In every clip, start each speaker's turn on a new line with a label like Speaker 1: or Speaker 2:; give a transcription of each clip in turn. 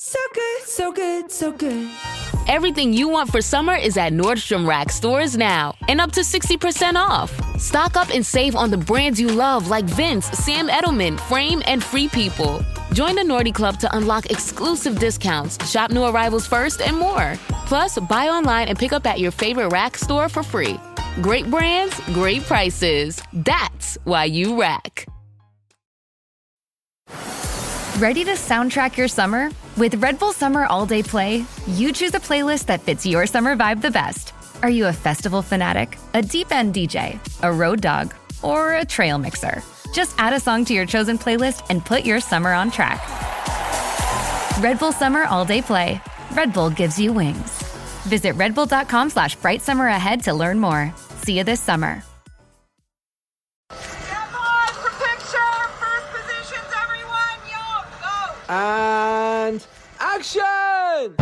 Speaker 1: So good, so good, so good.
Speaker 2: Everything you want for summer is at Nordstrom Rack stores now, and up to 60% off. Stock up and save on the brands you love like Vince, Sam Edelman, Frame, and Free People. Join the Nordy Club to unlock exclusive discounts, shop new arrivals first, and more. Plus, buy online and pick up at your favorite Rack store for free. Great brands, great prices. That's why you Rack.
Speaker 3: Ready to soundtrack your summer? With Red Bull Summer All Day Play, you choose a playlist that fits your summer vibe the best. Are you a festival fanatic, a deep end DJ, a road dog, or a trail mixer? Just add a song to your chosen playlist and put your summer on track. Red Bull Summer All Day Play. Red Bull gives you wings. Visit redbull.com/brightsummer ahead to learn more. See you this summer.
Speaker 4: And action!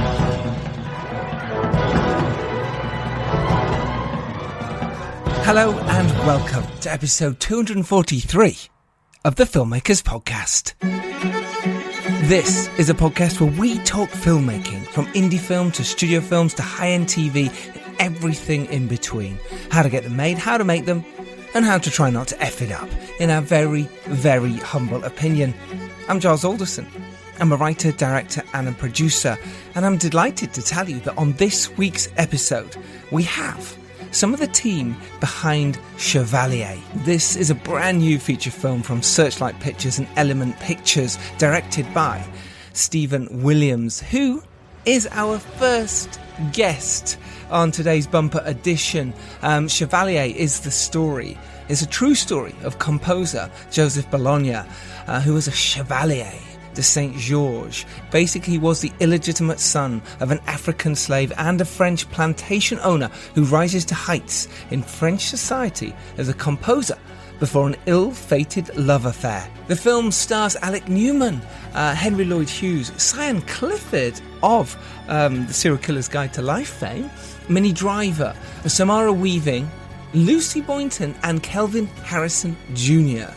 Speaker 4: Hello and welcome to episode 243 of the Filmmakers Podcast. This is a podcast where we talk filmmaking, from indie film to studio films to high-end TV and everything in between. How to get them made, how to make them, and how to try not to F it up, in our very, very humble opinion. I'm Giles Alderson. I'm a writer, director and a producer, and I'm delighted to tell you that on this week's episode we have some of the team behind Chevalier. This is a brand new feature film from Searchlight Pictures and Element Pictures, directed by Stephen Williams, who is our first guest on today's bumper edition. Chevalier is the story. It's a true story of composer Joseph Bologna, who was a chevalier de Saint George. Basically, he was the illegitimate son of an African slave and a French plantation owner who rises to heights in French society as a composer before an ill-fated love affair. The film stars Alec Newman, Henry Lloyd Hughes, Cyan Clifford of the Serial Killer's Guide to Life fame, Minnie Driver, Samara Weaving, Lucy Boynton and Kelvin Harrison Jr.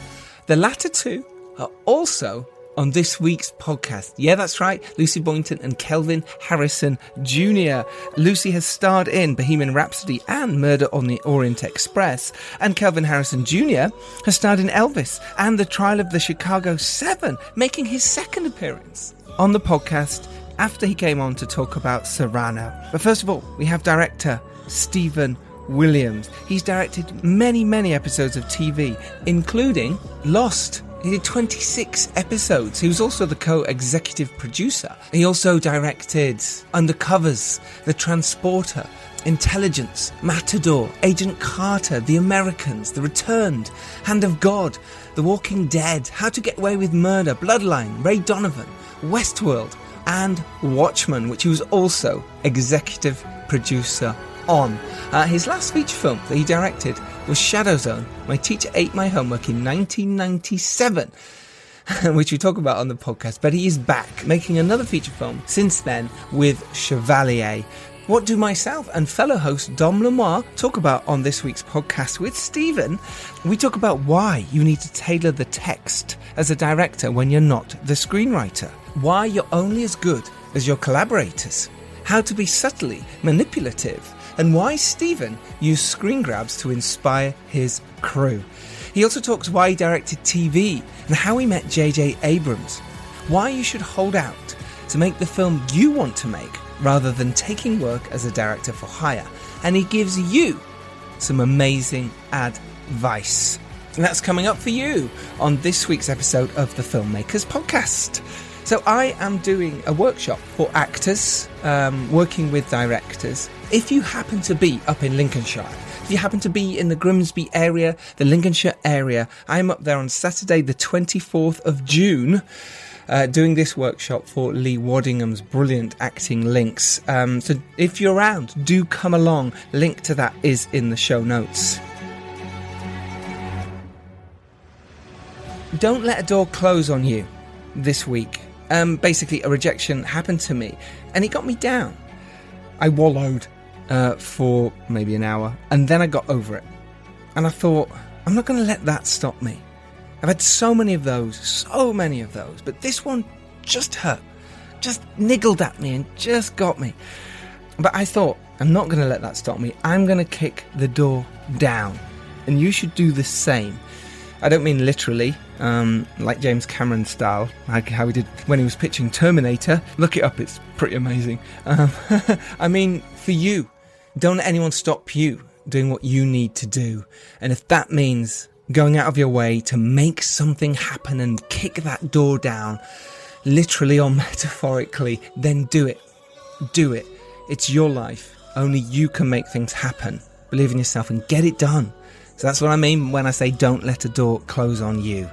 Speaker 4: The latter two are also on this week's podcast. Yeah, that's right, Lucy Boynton and Kelvin Harrison Jr. Lucy has starred in Bohemian Rhapsody and Murder on the Orient Express, and Kelvin Harrison Jr. has starred in Elvis and The Trial of the Chicago 7, making his second appearance on the podcast after he came on to talk about Cyrano. But first of all, we have director Stephen Williams. He's directed many episodes of TV, including Lost. He did 26 episodes. He was also the co-executive producer. He also directed Undercovers, The Transporter, Intelligence, Matador, Agent Carter, The Americans, The Returned, Hand of God, The Walking Dead, How to Get Away with Murder, Bloodline, Ray Donovan, Westworld, and Watchmen, which he was also executive producer on. His last feature film that he directed was Shadow Zone, My Teacher Ate My Homework, in 1997, which we talk about on the podcast. But he is back, making another feature film since then with Chevalier. What do myself and fellow host Dom Lenoir talk about on this week's podcast with Stephen? We talk about why you need to tailor the text as a director when you're not the screenwriter, why you're only as good as your collaborators, how to be subtly manipulative, and why Stephen used screen grabs to inspire his crew. He also talks why he directed TV and how he met JJ Abrams, why you should hold out to make the film you want to make rather than taking work as a director for hire, and he gives you some amazing advice. And that's coming up for you on this week's episode of the Filmmakers Podcast. So I am doing a workshop for actors, working with directors. If you happen to be up in Lincolnshire, if you happen to be in the Grimsby area, the Lincolnshire area, I'm up there on Saturday the 24th of June doing this workshop for Lee Waddingham's brilliant acting links. So if you're around, do come along. Link to that is in the show notes. Don't let a door close on you this week. Basically, a rejection happened to me, and it got me down. I wallowed for maybe an hour, and then I got over it. And I thought, I'm not going to let that stop me. I've had so many of those, but this one just hurt. just niggled at me and just got me. But I thought, I'm not going to let that stop me. I'm going to kick the door down. And you should do the same. I don't mean literally, like James Cameron style, like how he did when he was pitching Terminator. Look it up, it's pretty amazing. I mean, for you, don't let anyone stop you doing what you need to do. And if that means going out of your way to make something happen and kick that door down, literally or metaphorically, then do it. Do it. It's your life. Only you can make things happen. Believe in yourself and get it done. So that's what I mean when I say don't let a door close on you.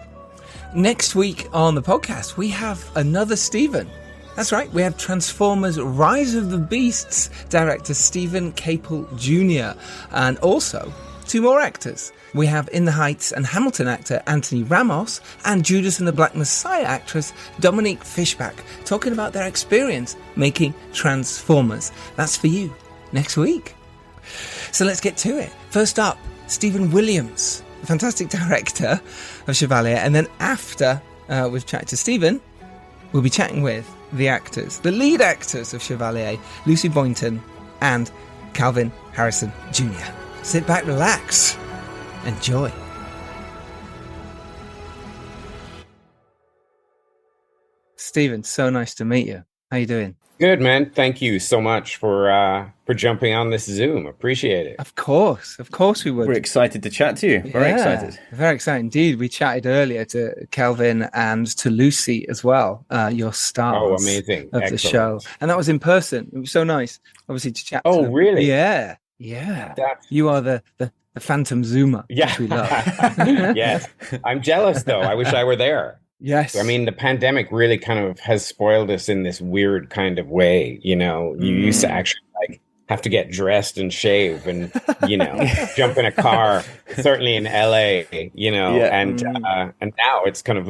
Speaker 4: Next week on the podcast, we have another Stephen. That's right, we have Transformers Rise of the Beasts director Stephen Capel Jr. and also 2 more actors. We have In the Heights and Hamilton actor Anthony Ramos and Judas and the Black Messiah actress Dominique Fishback talking about their experience making Transformers. That's for you next week. So let's get to it. First up, Stephen Williams, the fantastic director of Chevalier. And then after we've chatted to Stephen, we'll be chatting with the actors, the lead actors of Chevalier, Lucy Boynton and Kelvin Harrison Jr. Sit back, relax, enjoy. Stephen, so nice to meet you. How you doing?
Speaker 5: Good, man. Thank you so much for jumping on this Zoom. Appreciate it.
Speaker 4: Of course we would.
Speaker 6: We're excited to chat to you. Very excited.
Speaker 4: Very excited indeed. We chatted earlier to Kelvin and to Lucy as well, your stars
Speaker 5: amazing.
Speaker 4: of
Speaker 5: Excellent.
Speaker 4: the show. And that was in person. It was so nice, obviously, to chat to them.
Speaker 5: Really?
Speaker 4: Yeah. You are the phantom Zoomer, which we love.
Speaker 5: Yes. I'm jealous, though. I wish I were there.
Speaker 4: Yes.
Speaker 5: I mean, the pandemic really kind of has spoiled us in this weird kind of way. You know, you used to actually have to get dressed and shave and, jump in a car, certainly in LA, and now it's kind of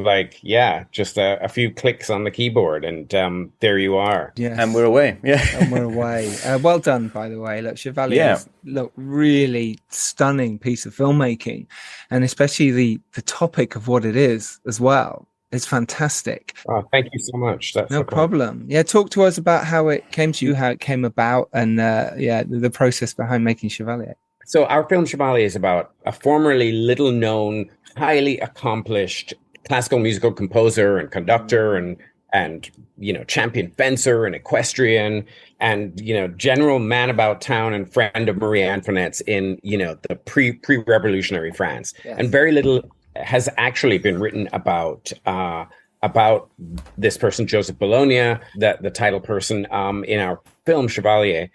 Speaker 5: just a few clicks on the keyboard and there you are.
Speaker 4: Yes.
Speaker 6: And we're away. Yeah.
Speaker 4: And we're away. Well done, by the way. Look, Chevalier, look, really stunning piece of filmmaking, and especially the topic of what it is as well. It's fantastic.
Speaker 5: Oh, thank you so much. That's
Speaker 4: no problem. Yeah, talk to us about how it came to you, how it came about, and the process behind making Chevalier.
Speaker 5: So our film Chevalier is about a formerly little-known, highly accomplished classical musical composer and conductor and champion fencer and equestrian and general man about town and friend of Marie Antoinette's in the pre-revolutionary France.
Speaker 4: Yes.
Speaker 5: And very little has actually been written about this person, Joseph Bologna, the title person in our film Chevalier.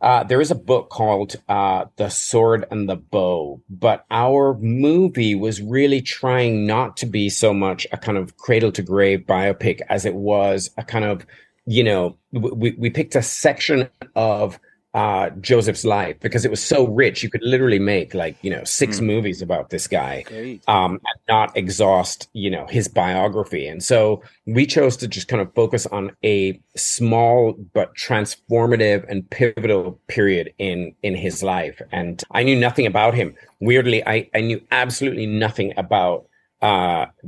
Speaker 5: There is a book called The Sword and the Bow, but our movie was really trying not to be so much a kind of cradle to grave biopic as it was a kind of, we picked a section of Joseph's life because it was so rich. You could literally make 6 movies about this guy and not exhaust his biography. And so we chose to just kind of focus on a small but transformative and pivotal period in his life. And I knew nothing about him. Weirdly, I knew absolutely nothing about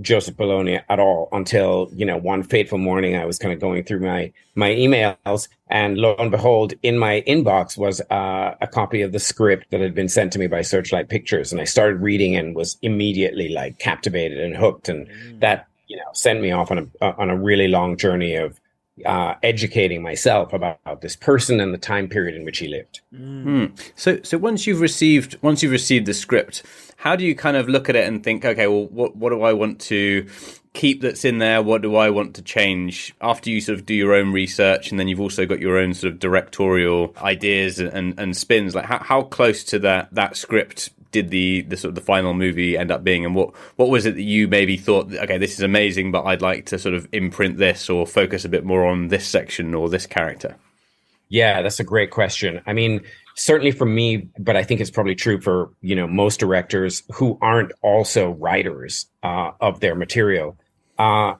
Speaker 5: Joseph Bologna at all until one fateful morning I was kind of going through my emails, and lo and behold, in my inbox was a copy of the script that had been sent to me by Searchlight Pictures, and I started reading and was immediately captivated and hooked, and that sent me off on a really long journey of educating myself about this person and the time period in which he lived.
Speaker 6: So once you've received the script, how do you kind of look at it and think, okay, well, what do I want to keep that's in there? What do I want to change? After you sort of do your own research, and then you've also got your own sort of directorial ideas and spins, how close to that script did the sort of the final movie end up being, and what was it that you maybe thought, okay, this is amazing, but I'd like to sort of imprint this or focus a bit more on this section or this character?
Speaker 5: Yeah, that's a great question. I mean, certainly for me, but I think it's probably true for most directors who aren't also writers of their material. At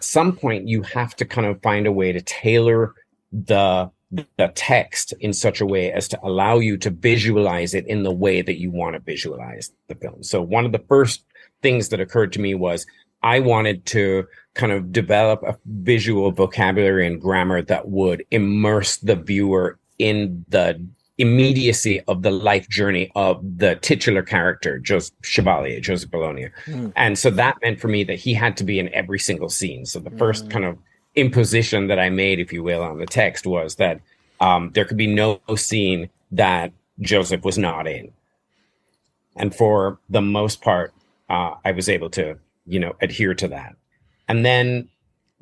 Speaker 5: some point you have to kind of find a way to tailor the text in such a way as to allow you to visualize it in the way that you want to visualize the film. So one of the first things that occurred to me was I wanted to kind of develop a visual vocabulary and grammar that would immerse the viewer in the immediacy of the life journey of the titular character, Chevalier, Joseph Bologna. And so that meant for me that he had to be in every single scene. So the first kind of imposition that I made, if you will, on the text was that there could be no scene that Joseph was not in. And for the most part, I was able to, adhere to that. And then,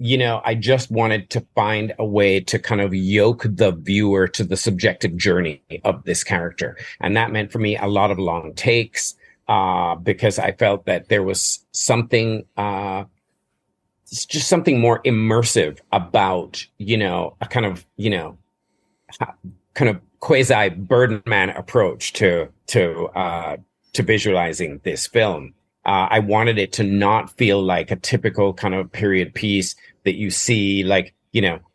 Speaker 5: I just wanted to find a way to kind of yoke the viewer to the subjective journey of this character. And that meant for me a lot of long takes, because I felt that there was something, just something more immersive about, a kind of quasi Birdman approach to visualizing this film. I wanted it to not feel like a typical kind of period piece that you see, like,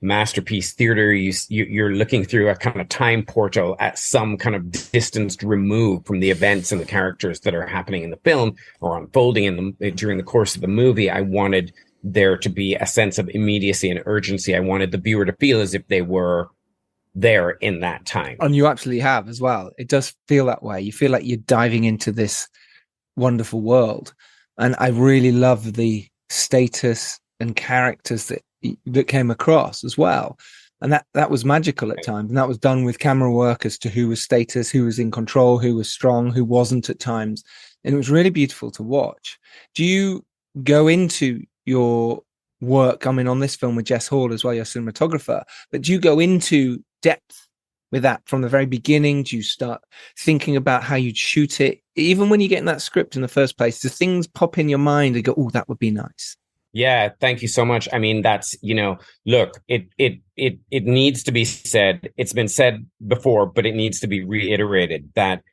Speaker 5: masterpiece theater. You're looking through a kind of time portal at some kind of distanced remove from the events and the characters that are happening in the film or unfolding during the course of the movie. I wanted there to be a sense of immediacy and urgency. I wanted the viewer to feel as if they were there in that time.
Speaker 4: And you absolutely have as well. It does feel that way. You feel like you're diving into this wonderful world. And I really love the status and characters that came across as well. And that was magical at times. And that was done with camera work as to who was status, who was in control, who was strong, who wasn't at times. And it was really beautiful to watch. Do you go into your work, on this film with Jess Hall as well, your cinematographer, but do you go into depth with that from the very beginning? Do you start thinking about how you'd shoot it? Even when you get in that script in the first place, do things pop in your mind and go, oh, that would be nice?
Speaker 5: Yeah, thank you so much. I mean, that's, look, it needs to be said. It's been said before, but it needs to be reiterated that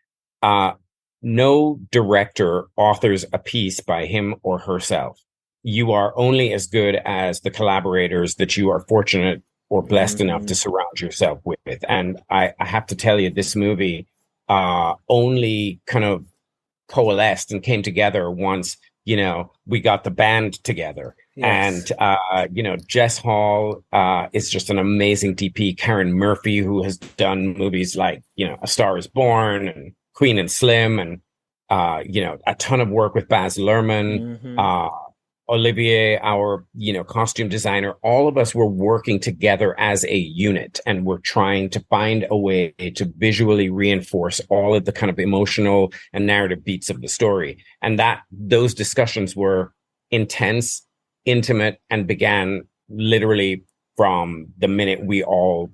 Speaker 5: no director authors a piece by him or herself. You are only as good as the collaborators that you are fortunate or blessed enough to surround yourself with. And I have to tell you, this movie only kind of coalesced and came together once, we got the band together. Yes. And, Jess Hall is just an amazing DP. Karen Murphy, who has done movies like, A Star is Born and Queen and Slim and, a ton of work with Baz Luhrmann, Olivier, our, costume designer. All of us were working together as a unit, and we're trying to find a way to visually reinforce all of the kind of emotional and narrative beats of the story. And those discussions were intense, intimate, and began literally from the minute we all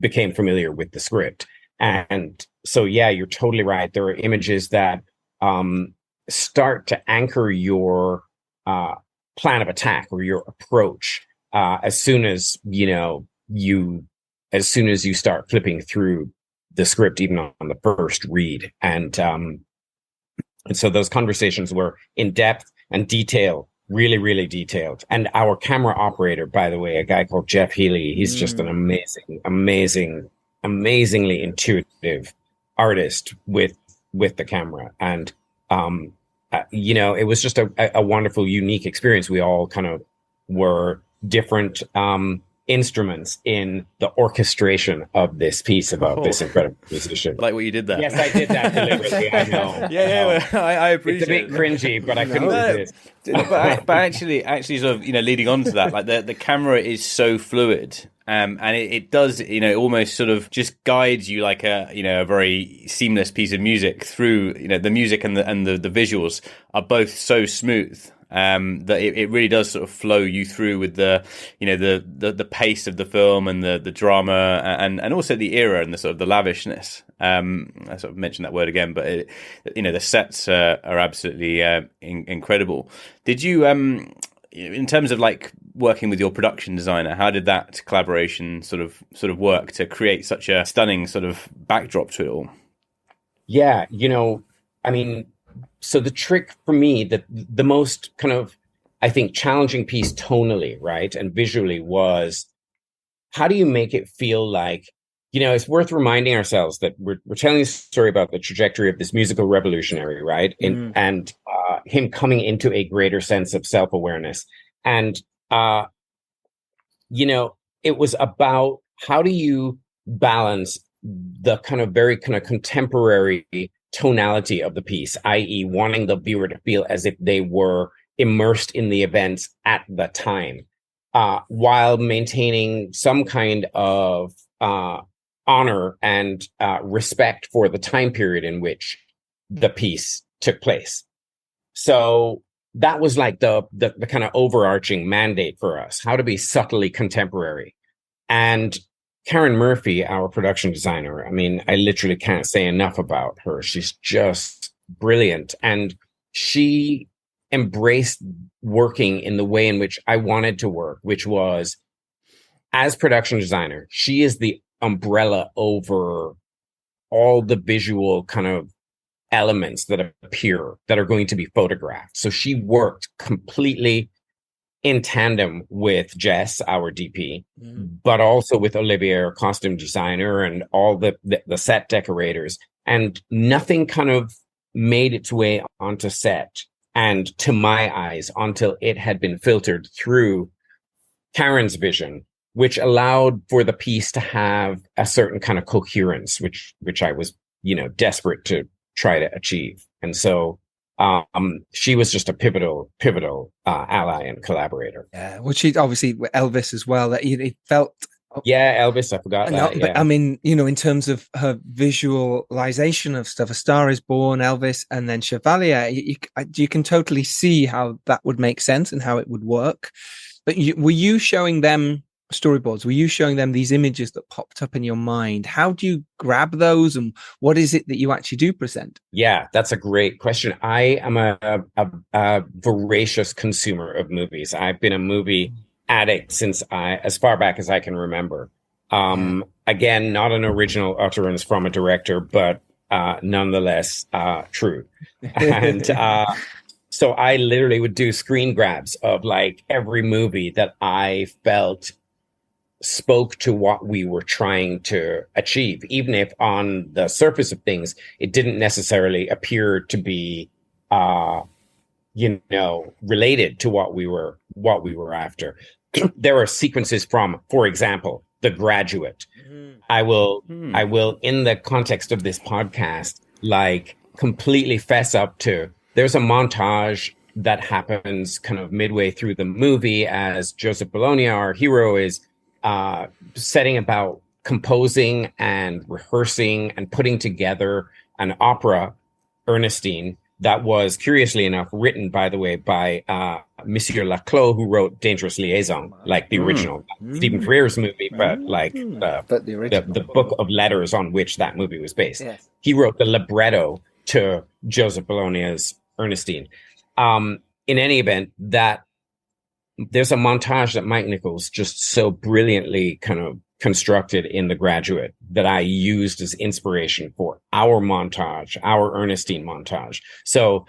Speaker 5: became familiar with the script. And so, yeah, you're totally right. There are images that start to anchor your plan of attack or your approach as soon as you start flipping through the script, even on the first read. And so those conversations were in depth and detail, really, really detailed. And our camera operator, by the way, a guy called Jeff Healy, he's just an amazingly intuitive artist with the camera. And it was just a wonderful, unique experience. We all kind of were different instruments in the orchestration of this piece about this incredible musician.
Speaker 6: Like what you did there.
Speaker 5: Yes, I did that deliberately. I know.
Speaker 6: I appreciate it.
Speaker 5: It's a bit cringy, but I couldn't resist.
Speaker 6: But actually, sort of, leading on to that, like the camera is so fluid. And it does, almost sort of just guides you like a very seamless piece of music through, the music and the visuals are both so smooth, that it really does sort of flow you through with the pace of the film and the drama and also the era and the sort of the lavishness. I sort of mentioned that word again, but the sets are absolutely incredible. Did you, in terms of like working with your production designer, how did that collaboration sort of work to create such a stunning sort of backdrop to it all?
Speaker 5: Yeah, so the trick for me, the most kind of, I think, challenging piece tonally, right, and visually was, how do you make it feel like, it's worth reminding ourselves that we're telling a story about the trajectory of this musical revolutionary, right? And him coming into a greater sense of self-awareness. And, it was about how do you balance the kind of very kind of contemporary tonality of the piece, i.e. wanting the viewer to feel as if they were immersed in the events at the time, while maintaining some kind of honor and respect for the time period in which the piece took place. So that was like the kind of overarching mandate for us, how to be subtly contemporary. And Karen Murphy, our production designer, I mean, I literally can't say enough about her. She's just brilliant. And she embraced working in the way in which I wanted to work, which was, as production designer, she is the umbrella over all the visual kind of elements that appear that are going to be photographed. So she worked completely in tandem with Jess, our DP, but also with Olivier, our costume designer, and all the set decorators. And nothing kind of made its way onto set and to my eyes until it had been filtered through Karen's vision, which allowed for the piece to have a certain kind of coherence, which I was, desperate to try to achieve. And so she was just a pivotal ally and collaborator.
Speaker 4: Yeah, well, she obviously with Elvis as well. That it felt.
Speaker 5: Yeah, Elvis. I forgot that.
Speaker 4: But I mean, in terms of her visualization of stuff, A Star Is Born, Elvis, and then Chevalier, you can totally see how that would make sense and how it would work. But were you showing them storyboards? Were you showing them these images that popped up in your mind? How do you grab those, and what is it that you actually do present?
Speaker 5: Yeah, that's a great question. I am a voracious consumer of movies. I've been a movie addict since as far back as I can remember. Again, not an original utterance from a director, but nonetheless true. And so I literally would do screen grabs of like every movie that I felt spoke to what we were trying to achieve, even if on the surface of things, it didn't necessarily appear to be, related to what we were after. There are sequences from, for example, The Graduate. I will, in the context of this podcast, like completely fess up to, there's a montage that happens kind of midway through the movie as Joseph Bologna, our hero, is setting about composing and rehearsing and putting together an opera, Ernestine, that was, curiously enough, written, by the way, by Monsieur Laclos, who wrote Dangerous Liaison, like the original Stephen Frears movie, but like the book of letters on which that movie was based. Yes. He wrote the libretto to Joseph Bologna's Ernestine. In any event, that there's a montage that Mike Nichols just so brilliantly kind of constructed in The Graduate that I used as inspiration for our montage, our Ernestine montage. So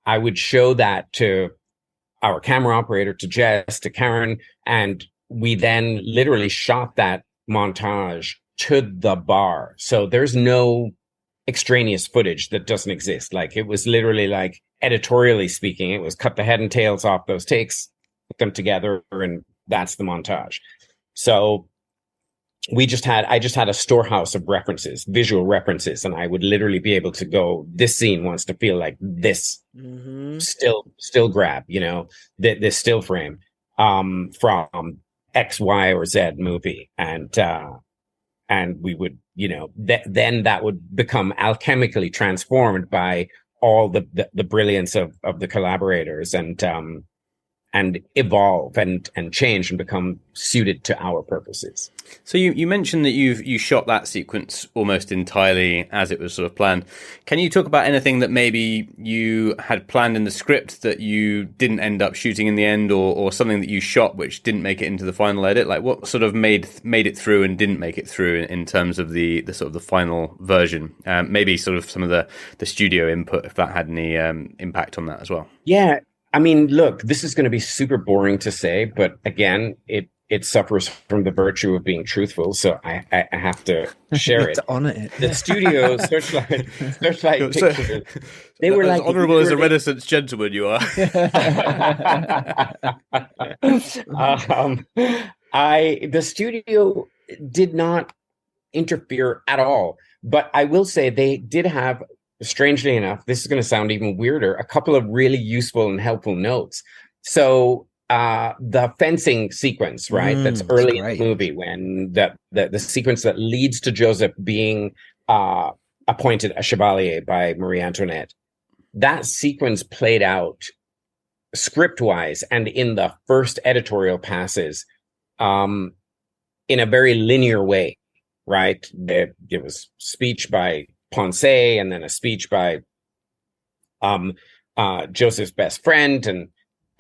Speaker 5: I would show that to our camera operator, to Jess, to Karen, and we then literally shot that montage to the bar. So there's no extraneous footage that doesn't exist. Like, it was literally, like, editorially speaking, it was cut the head and tails off those takes, put them together, and that's the montage. So I just had a storehouse of references, visual references, and I would literally be able to go, this scene wants to feel like this still grab, this still frame from X, Y, or Z movie. And we would, then that would become alchemically transformed by all the brilliance of the collaborators and evolve and change and become suited to our purposes.
Speaker 6: So you mentioned that you shot that sequence almost entirely as it was sort of planned. Can you talk about anything that maybe you had planned in the script that you didn't end up shooting in the end, or something that you shot which didn't make it into the final edit? Like, what sort of made it through and didn't make it through in terms of the sort of the final version? Maybe sort of some of the studio input, if that had any impact on that as well.
Speaker 5: Yeah. I mean, look, this is going to be super boring to say, but again, it suffers from the virtue of being truthful, so I have to share it.
Speaker 4: To honor it.
Speaker 5: The studio Searchlight Pictures. They were
Speaker 6: as
Speaker 5: like
Speaker 6: honourable as a Renaissance gentleman you are.
Speaker 5: The studio did not interfere at all, but I will say they did have, strangely enough, this is going to sound even weirder, a couple of really useful and helpful notes. So the fencing sequence, right? That's early in the movie, when the sequence that leads to Joseph being appointed a Chevalier by Marie Antoinette. That sequence played out script-wise and in the first editorial passes in a very linear way, right? It was speech by Ponce, and then a speech by Joseph's best friend,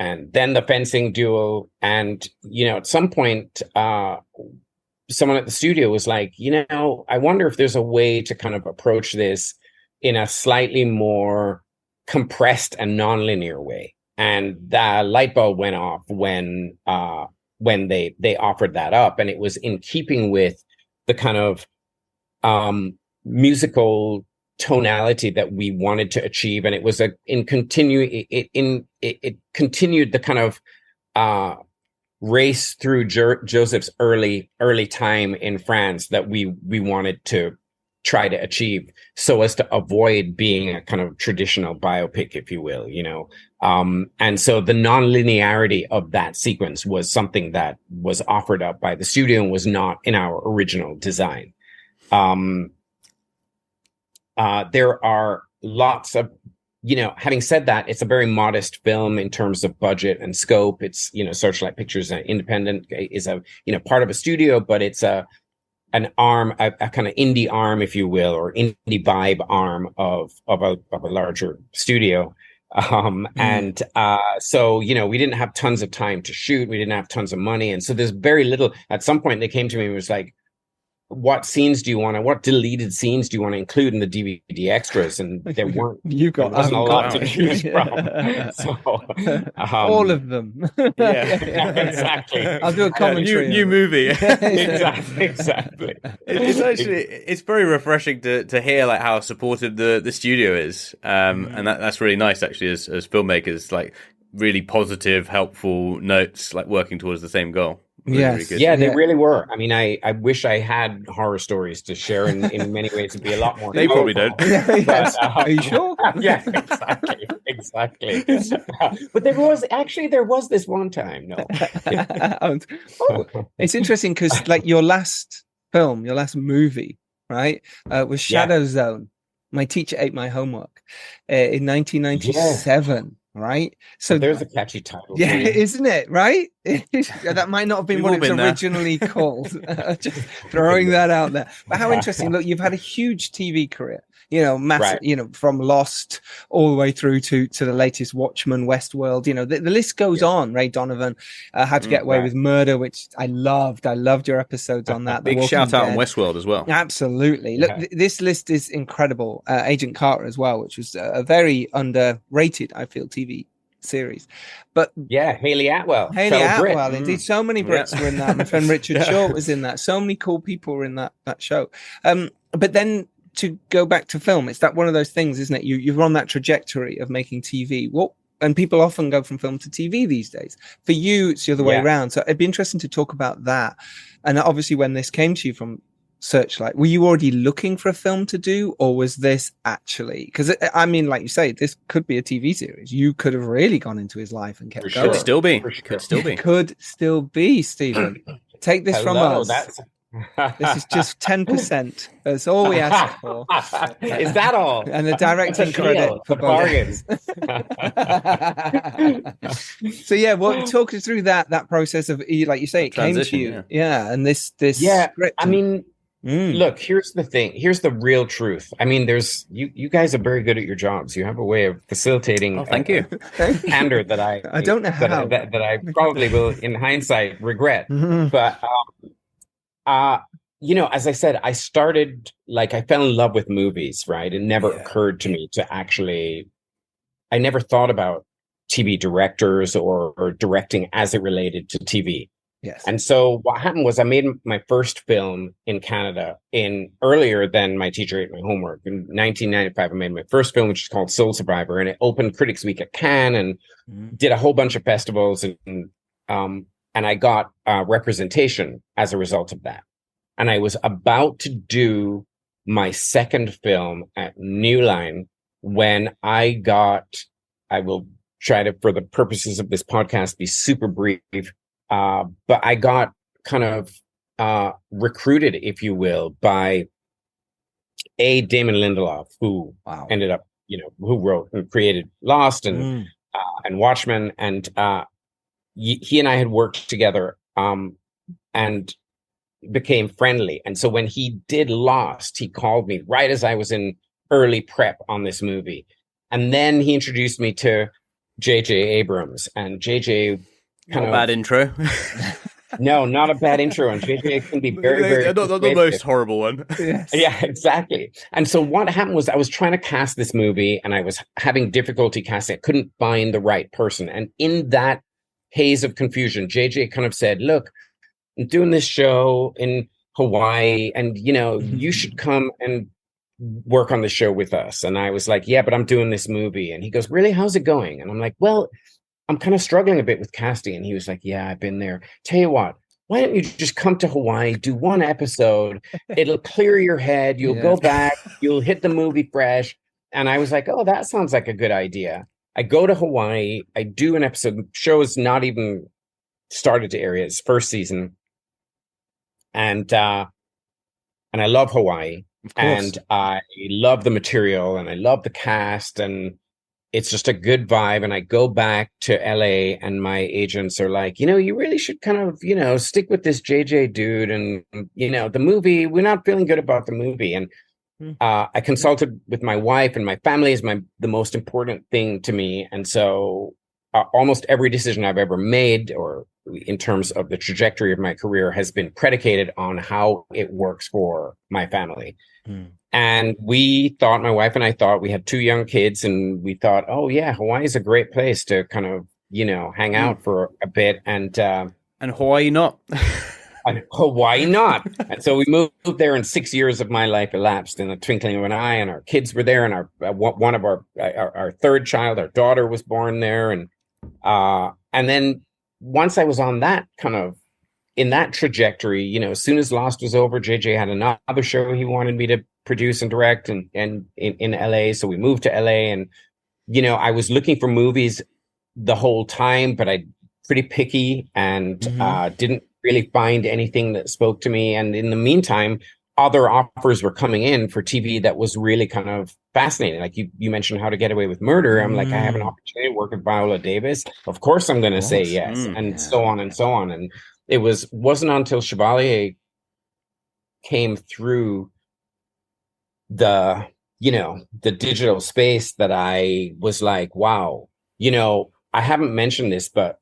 Speaker 5: and then the fencing duel. And, at some point, someone at the studio was like, I wonder if there's a way to kind of approach this in a slightly more compressed and nonlinear way. And the light bulb went off when they offered that up. And it was in keeping with the kind of musical tonality that we wanted to achieve. And it was it continued the kind of race through Joseph's early time in France that we wanted to try to achieve, so as to avoid being a kind of traditional biopic, if you will, and so the non-linearity of that sequence was something that was offered up by the studio and was not in our original design. There are lots of, having said that, it's a very modest film in terms of budget and scope. It's, Searchlight Pictures, independent, is a, part of a studio, but it's an arm, a kind of indie arm, if you will, or indie vibe arm of a larger studio. And so, we didn't have tons of time to shoot. We didn't have tons of money. And so there's very little. At some point they came to me and was like, what deleted scenes do you want to include in the DVD extras? And there weren't.
Speaker 4: There wasn't a lot to choose from. So, all of them.
Speaker 5: Yeah, exactly.
Speaker 4: I'll do a commentary.
Speaker 6: New movie.
Speaker 5: Exactly.
Speaker 6: It's very refreshing to hear like how supportive the studio is, and that's really nice actually as filmmakers, like really positive, helpful notes, like working towards the same goal.
Speaker 4: Yes.
Speaker 5: Really they really were. I mean, I wish I had horror stories to share in many ways. It'd be a lot more.
Speaker 6: They probably don't.
Speaker 4: Yes. Are you sure?
Speaker 5: Yeah, exactly. But there was this one time. No.
Speaker 4: It's interesting because like your last movie, right, was Shadow Zone. My teacher ate my homework in 1997. Yeah. Right, so
Speaker 5: there's a catchy title.
Speaker 4: Yeah, isn't it? Right, that might not have been what it was originally called. Just throwing that out there. But how interesting! Look, you've had a huge TV career. Massive. Right. From Lost all the way through to the latest Watchmen, Westworld. The list goes on. Ray Donovan, How to Get Away with Murder, which I loved. I loved your episodes on that.
Speaker 6: Big shout out on Westworld as well.
Speaker 4: Absolutely. Look, this list is incredible. Agent Carter as well, which was a very underrated, I feel, TV series. But
Speaker 5: Haley Atwell,
Speaker 4: indeed, so many Brits were in that. My friend Richard Short was in that. So many cool people were in that show. But then to go back to film, it's that one of those things, isn't it? You're on that trajectory of making TV. And people often go from film to TV these days. For you, it's the other way around. So it'd be interesting to talk about that. And obviously, when this came to you from Searchlight, were you already looking for a film to do, or was this actually? Because I mean, like you say, this could be a TV series. You could have really gone into his life and kept going.
Speaker 6: Could still be.
Speaker 4: Could still be. Stephen, take this from us. This is just 10%. That's all we ask for.
Speaker 5: Is that all?
Speaker 4: And the directing credit for
Speaker 5: bargains.
Speaker 4: So talk us through that process of, like you say, it came to you. And this script.
Speaker 5: I mean, look, here's the thing. Here's the real truth. I mean, there's you guys are very good at your jobs. You have a way of facilitating.
Speaker 6: Thank you.
Speaker 5: Candor that I
Speaker 4: don't know how
Speaker 5: that I probably will, in hindsight, regret. But as I said, I fell in love with movies, right? It never occurred to me to I never thought about TV directors or directing as it related to TV.
Speaker 4: Yes.
Speaker 5: And so what happened was I made my first film in Canada earlier than My Teacher Ate My Homework. In 1995, I made my first film, which is called Soul Survivor, and it opened Critics Week at Cannes and did a whole bunch of festivals, and I got representation as a result of that. And I was about to do my second film at New Line when I will try to, for the purposes of this podcast, be super brief. But I got kind of recruited, if you will, by Damon Lindelof, who ended up, who wrote and created Lost and Watchmen, and he and I had worked together and became friendly. And so when he did Lost, he called me right as I was in early prep on this movie, and then he introduced me to JJ Abrams, and JJ.
Speaker 6: Not a bad intro.
Speaker 5: No, not a bad intro. And JJ can be very, very
Speaker 6: not the most horrible one.
Speaker 4: Yes.
Speaker 5: Yeah, exactly. And so what happened was I was trying to cast this movie and I was having difficulty casting. I couldn't find the right person. And in that haze of confusion, JJ kind of said, look, I'm doing this show in Hawaii and, you should come and work on the show with us. And I was like, yeah, but I'm doing this movie. And he goes, really? How's it going? And I'm like, well, I'm kind of struggling a bit with casting. And he was like, yeah, I've been there. Tell you what, why don't you just come to Hawaii, do one episode, it'll clear your head, you'll go back, you'll hit the movie fresh. And I was like, oh, that sounds like a good idea. I go to Hawaii, I do an episode, the show is not even started to air yet, it's first season. And I love Hawaii, and I love the material, and I love the cast, and it's just a good vibe. And I go back to LA and my agents are like, you really should kind of, stick with this JJ dude. And, the movie, we're not feeling good about the movie. And I consulted with my wife, and my family is the most important thing to me. And so almost every decision I've ever made, or in terms of the trajectory of my career, has been predicated on how it works for my family. And my wife and I thought, we had 2 young kids, and we thought, oh yeah, Hawaii is a great place to kind of, hang out for a bit. And
Speaker 6: Hawaii not.
Speaker 5: Hawaii not. And so we moved there, and 6 years of my life elapsed in the twinkling of an eye, and our kids were there, and one of our third child, our daughter, was born there. And then once I was on that kind of, in that trajectory, as soon as Lost was over, JJ had another show he wanted me to produce and direct, and in LA. So we moved to LA, and, I was looking for movies the whole time, but I pretty picky and didn't really find anything that spoke to me. And in the meantime, other offers were coming in for TV that was really kind of fascinating. Like you mentioned How to Get Away with Murder. I'm like, I have an opportunity to work with Viola Davis. Of course I'm going to say yes. And so on and so on. And it wasn't until Chevalier came through the digital space that I was like, wow, I haven't mentioned this, but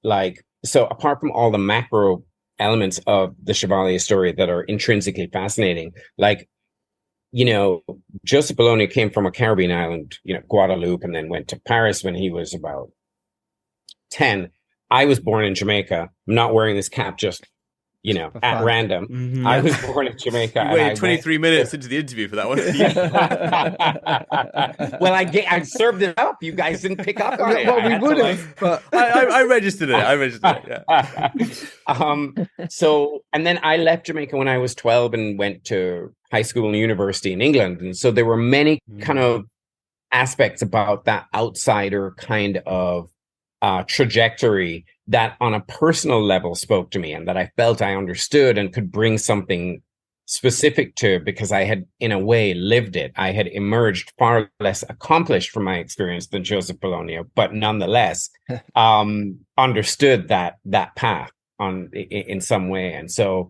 Speaker 5: so apart from all the macro elements of the Chevalier story that are intrinsically fascinating, Joseph Bologna came from a Caribbean island, Guadeloupe, and then went to Paris when he was about 10. I was born in Jamaica. I'm not wearing this cap just, at random. I was born in Jamaica.
Speaker 6: You waited 23 minutes into the interview for that one.
Speaker 5: Well, I served it up. You guys didn't pick up on it.
Speaker 4: Well, we would have, but
Speaker 6: I registered it. Yeah.
Speaker 5: So, and then I left Jamaica when I was 12 and went to high school and university in England. And so there were many kind of aspects about that outsider kind of trajectory that on a personal level spoke to me, and that I felt I understood and could bring something specific to, because I had in a way lived it. I had emerged far less accomplished from my experience than Joseph Bologna, but nonetheless understood that path in some way. And so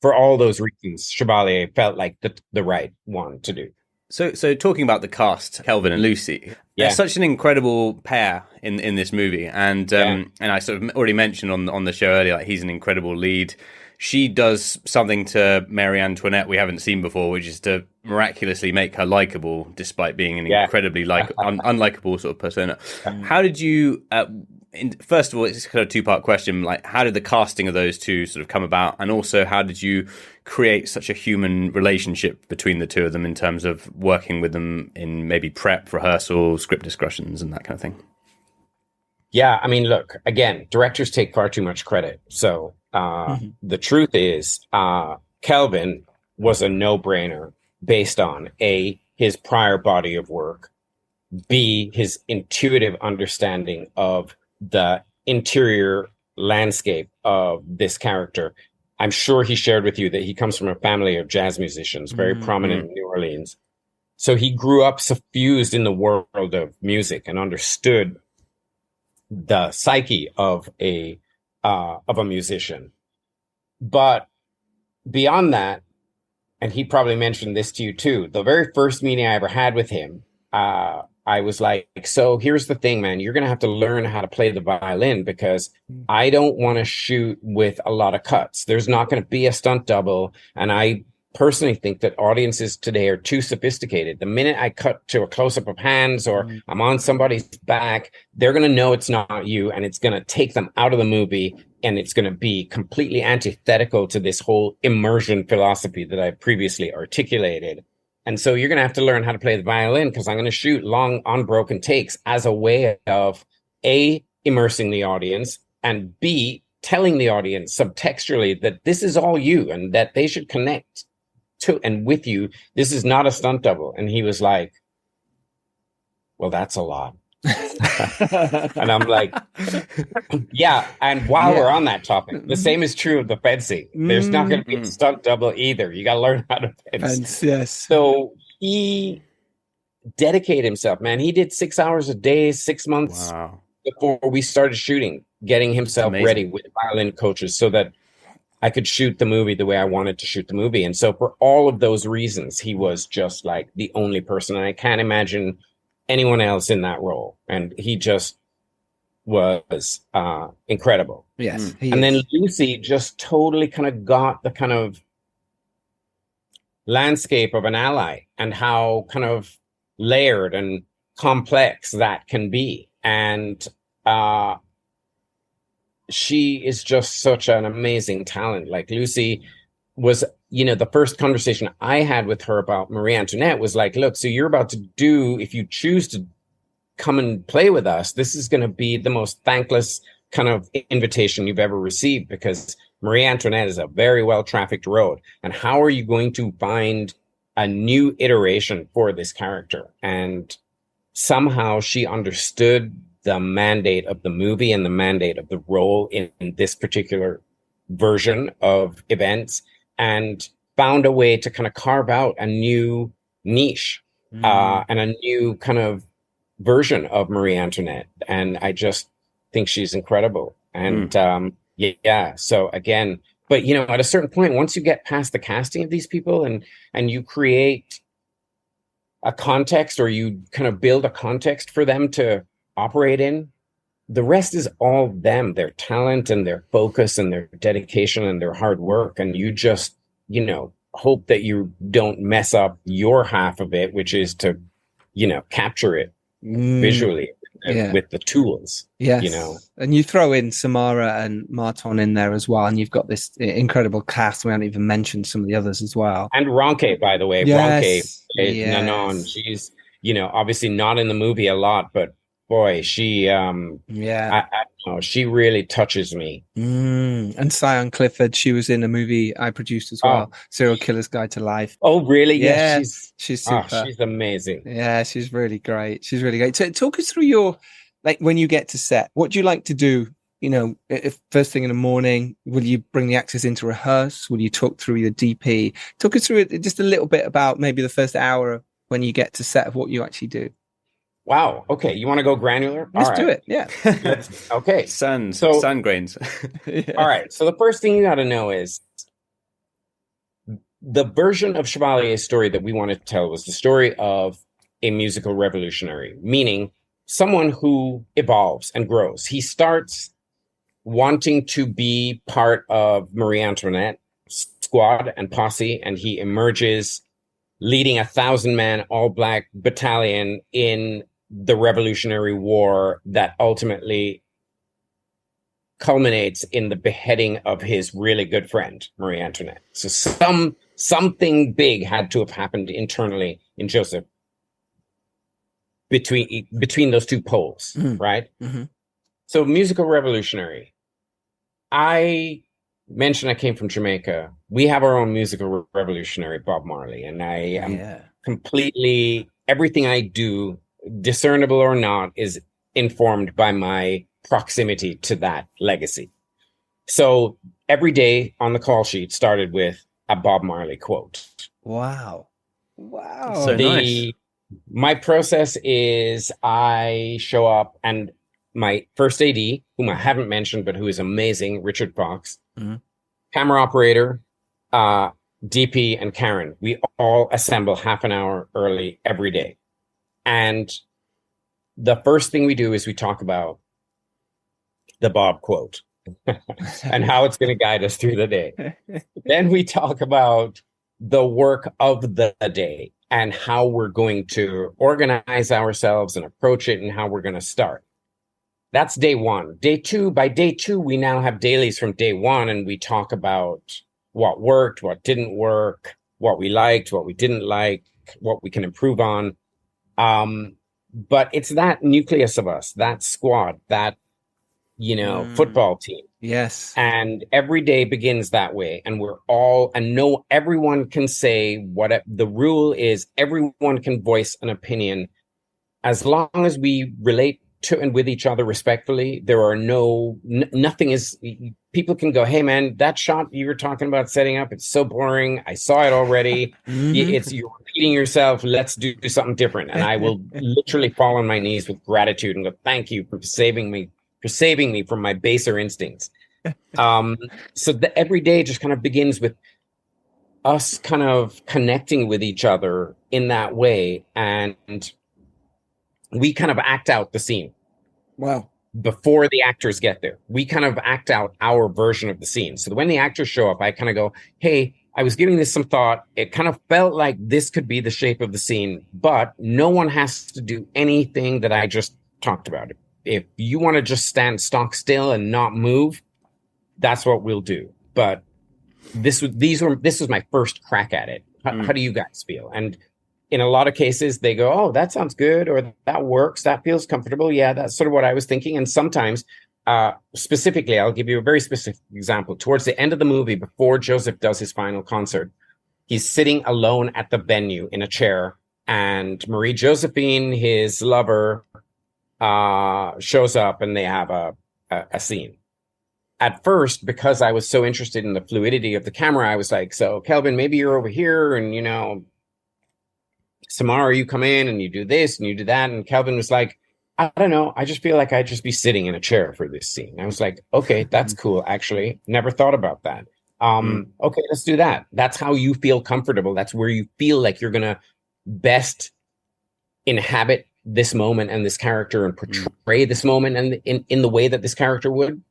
Speaker 5: for all those reasons, Chevalier felt like the right one to do.
Speaker 6: So talking about the cast, Kelvin and Lucy, they're such an incredible pair in this movie. And I sort of already mentioned on the show earlier, he's an incredible lead. She does something to Marie Antoinette we haven't seen before, which is to miraculously make her likable, despite being an incredibly unlikable sort of persona. How did you first of all, it's kind of a two-part question. Like, how did the casting of those two sort of come about? And also, how did you create such a human relationship between the two of them in terms of working with them in maybe prep, rehearsal, script discussions, and that kind of thing?
Speaker 5: Yeah, I mean, look, again, directors take far too much credit. So the truth is, Kelvin was a no-brainer based on A, his prior body of work, B, his intuitive understanding of the interior landscape of this character. I'm sure he shared with you that he comes from a family of jazz musicians, very prominent in New Orleans. So he grew up suffused in the world of music and understood the psyche of a musician. But beyond that, and he probably mentioned this to you too, the very first meeting I ever had with him, I was like, so here's the thing, man, you're going to have to learn how to play the violin because I don't want to shoot with a lot of cuts. There's not going to be a stunt double. And I personally think that audiences today are too sophisticated. The minute I cut to a close-up of hands or I'm on somebody's back, they're going to know it's not you, and it's going to take them out of the movie, and it's going to be completely antithetical to this whole immersion philosophy that I previously articulated. And so you're going to have to learn how to play the violin because I'm going to shoot long, unbroken takes as a way of A, immersing the audience, and B, telling the audience subtextually that this is all you and that they should connect to and with you. This is not a stunt double. And he was like, well, that's a lot. And I'm like, yeah. And while we're on that topic, the same is true of the fencing. There's not going to be a stunt double either. You got to learn how to fence.
Speaker 4: Yes.
Speaker 5: So he dedicated himself, man. He did 6 hours a day, 6 months before we started shooting, getting himself ready with violin coaches so that I could shoot the movie the way I wanted to shoot the movie. And so for all of those reasons, he was just like the only person. And I can't imagine anyone else in that role. And he just was incredible.
Speaker 4: Yes.
Speaker 5: And then Lucy just totally kind of got the kind of landscape of an ally and how kind of layered and complex that can be. And she is just such an amazing talent. Like Lucy was, you know, the first conversation I had with her about Marie Antoinette was like, look, so you're about to do, if you choose to come and play with us, this is going to be the most thankless kind of invitation you've ever received because Marie Antoinette is a very well-trafficked road. And how are you going to find a new iteration for this character? And somehow she understood the mandate of the movie and the mandate of the role in this particular version of events and found a way to kind of carve out a new niche and a new kind of version of Marie Antoinette. And I just think she's incredible. And so again, but you know, at a certain point, once you get past the casting of these people and you create a context or you kind of build a context for them to operate in, the rest is all them, their talent and their focus and their dedication and their hard work. And you just, you know, hope that you don't mess up your half of it, which is to, you know, capture it visually with the tools.
Speaker 4: Yes.
Speaker 5: You know,
Speaker 4: and you throw in Samara and Marton in there as well, and you've got this incredible cast. We haven't even mentioned some of the others as well.
Speaker 5: And Ronke, by the way,
Speaker 4: Yes.
Speaker 5: Ronke Nanon. She's, you know, obviously not in the movie a lot, but boy, she I don't know, she really touches me.
Speaker 4: And Sion Clifford, she was in a movie I produced as well, Serial Killer's Guide to Life.
Speaker 5: Oh, really?
Speaker 4: Yeah,
Speaker 5: she's
Speaker 4: super.
Speaker 5: She's amazing.
Speaker 4: Yeah, she's really great. She's really great. So talk us through your, like, when you get to set, what do you like to do? You know, if first thing in the morning, will you bring the actors in to rehearse? Will you talk through your DP? Talk us through it, just a little bit about maybe the first hour when you get to set of what you actually do.
Speaker 5: Wow. Okay. You want to go granular?
Speaker 4: Let's do it. Yeah.
Speaker 5: Okay.
Speaker 6: Sand grains.
Speaker 5: All right. So the first thing you got to know is the version of Chevalier's story that we wanted to tell was the story of a musical revolutionary, meaning someone who evolves and grows. He starts wanting to be part of Marie Antoinette squad and posse, and he emerges leading 1,000-man all-black battalion in the Revolutionary War that ultimately culminates in the beheading of his really good friend, Marie Antoinette. So something big had to have happened internally in Joseph between those two poles, right? Mm-hmm. So musical revolutionary. I mentioned I came from Jamaica. We have our own musical revolutionary, Bob Marley, and I am completely, everything I do, discernible or not, is informed by my proximity to that legacy. So every day on the call sheet started with a Bob Marley quote.
Speaker 4: Wow.
Speaker 6: So nice.
Speaker 5: My process is I show up, and my first AD, whom I haven't mentioned, but who is amazing, Richard Fox, camera operator, DP, and Karen, we all assemble half an hour early every day. And the first thing we do is we talk about the Bob quote and how it's going to guide us through the day. Then we talk about the work of the day and how we're going to organize ourselves and approach it and how we're going to start. That's day one. By day two, we now have dailies from day one, and we talk about what worked, what didn't work, what we liked, what we didn't like, what we can improve on. But it's that nucleus of us, that squad, that, football team.
Speaker 4: Yes.
Speaker 5: And every day begins that way. And everyone can say what the rule is. Everyone can voice an opinion as long as we relate to and with each other respectfully. There are nothing is, people can go, hey man, that shot you were talking about setting up, it's so boring. I saw it already. You're repeating yourself. Let's do something different. And I will literally fall on my knees with gratitude and go, thank you for saving me from my baser instincts. So every day just kind of begins with us kind of connecting with each other in that way. And we kind of act out the scene.
Speaker 4: Wow.
Speaker 5: Before the actors get there, we kind of act out our version of the scene. So when the actors show up, I kind of go, hey, I was giving this some thought. It kind of felt like this could be the shape of the scene, but no one has to do anything that I just talked about. If you want to just stand stock still and not move, that's what we'll do. But this was my first crack at it. How do you guys feel? And in a lot of cases, they go, oh, that sounds good, or that works, that feels comfortable. Yeah, that's sort of what I was thinking. And sometimes, specifically, I'll give you a very specific example. Towards the end of the movie, before Joseph does his final concert, he's sitting alone at the venue in a chair, and Marie Josephine, his lover, shows up, and they have a scene. At first, because I was so interested in the fluidity of the camera, I was like, so Kelvin, maybe you're over here, and, Samara, you come in and you do this and you do that. And Kelvin was like, I don't know. I just feel like I'd just be sitting in a chair for this scene. I was like, okay, that's cool. Actually, never thought about that. Okay, let's do that. That's how you feel comfortable. That's where you feel like you're going to best inhabit this moment and this character and portray this moment and in the way that this character would.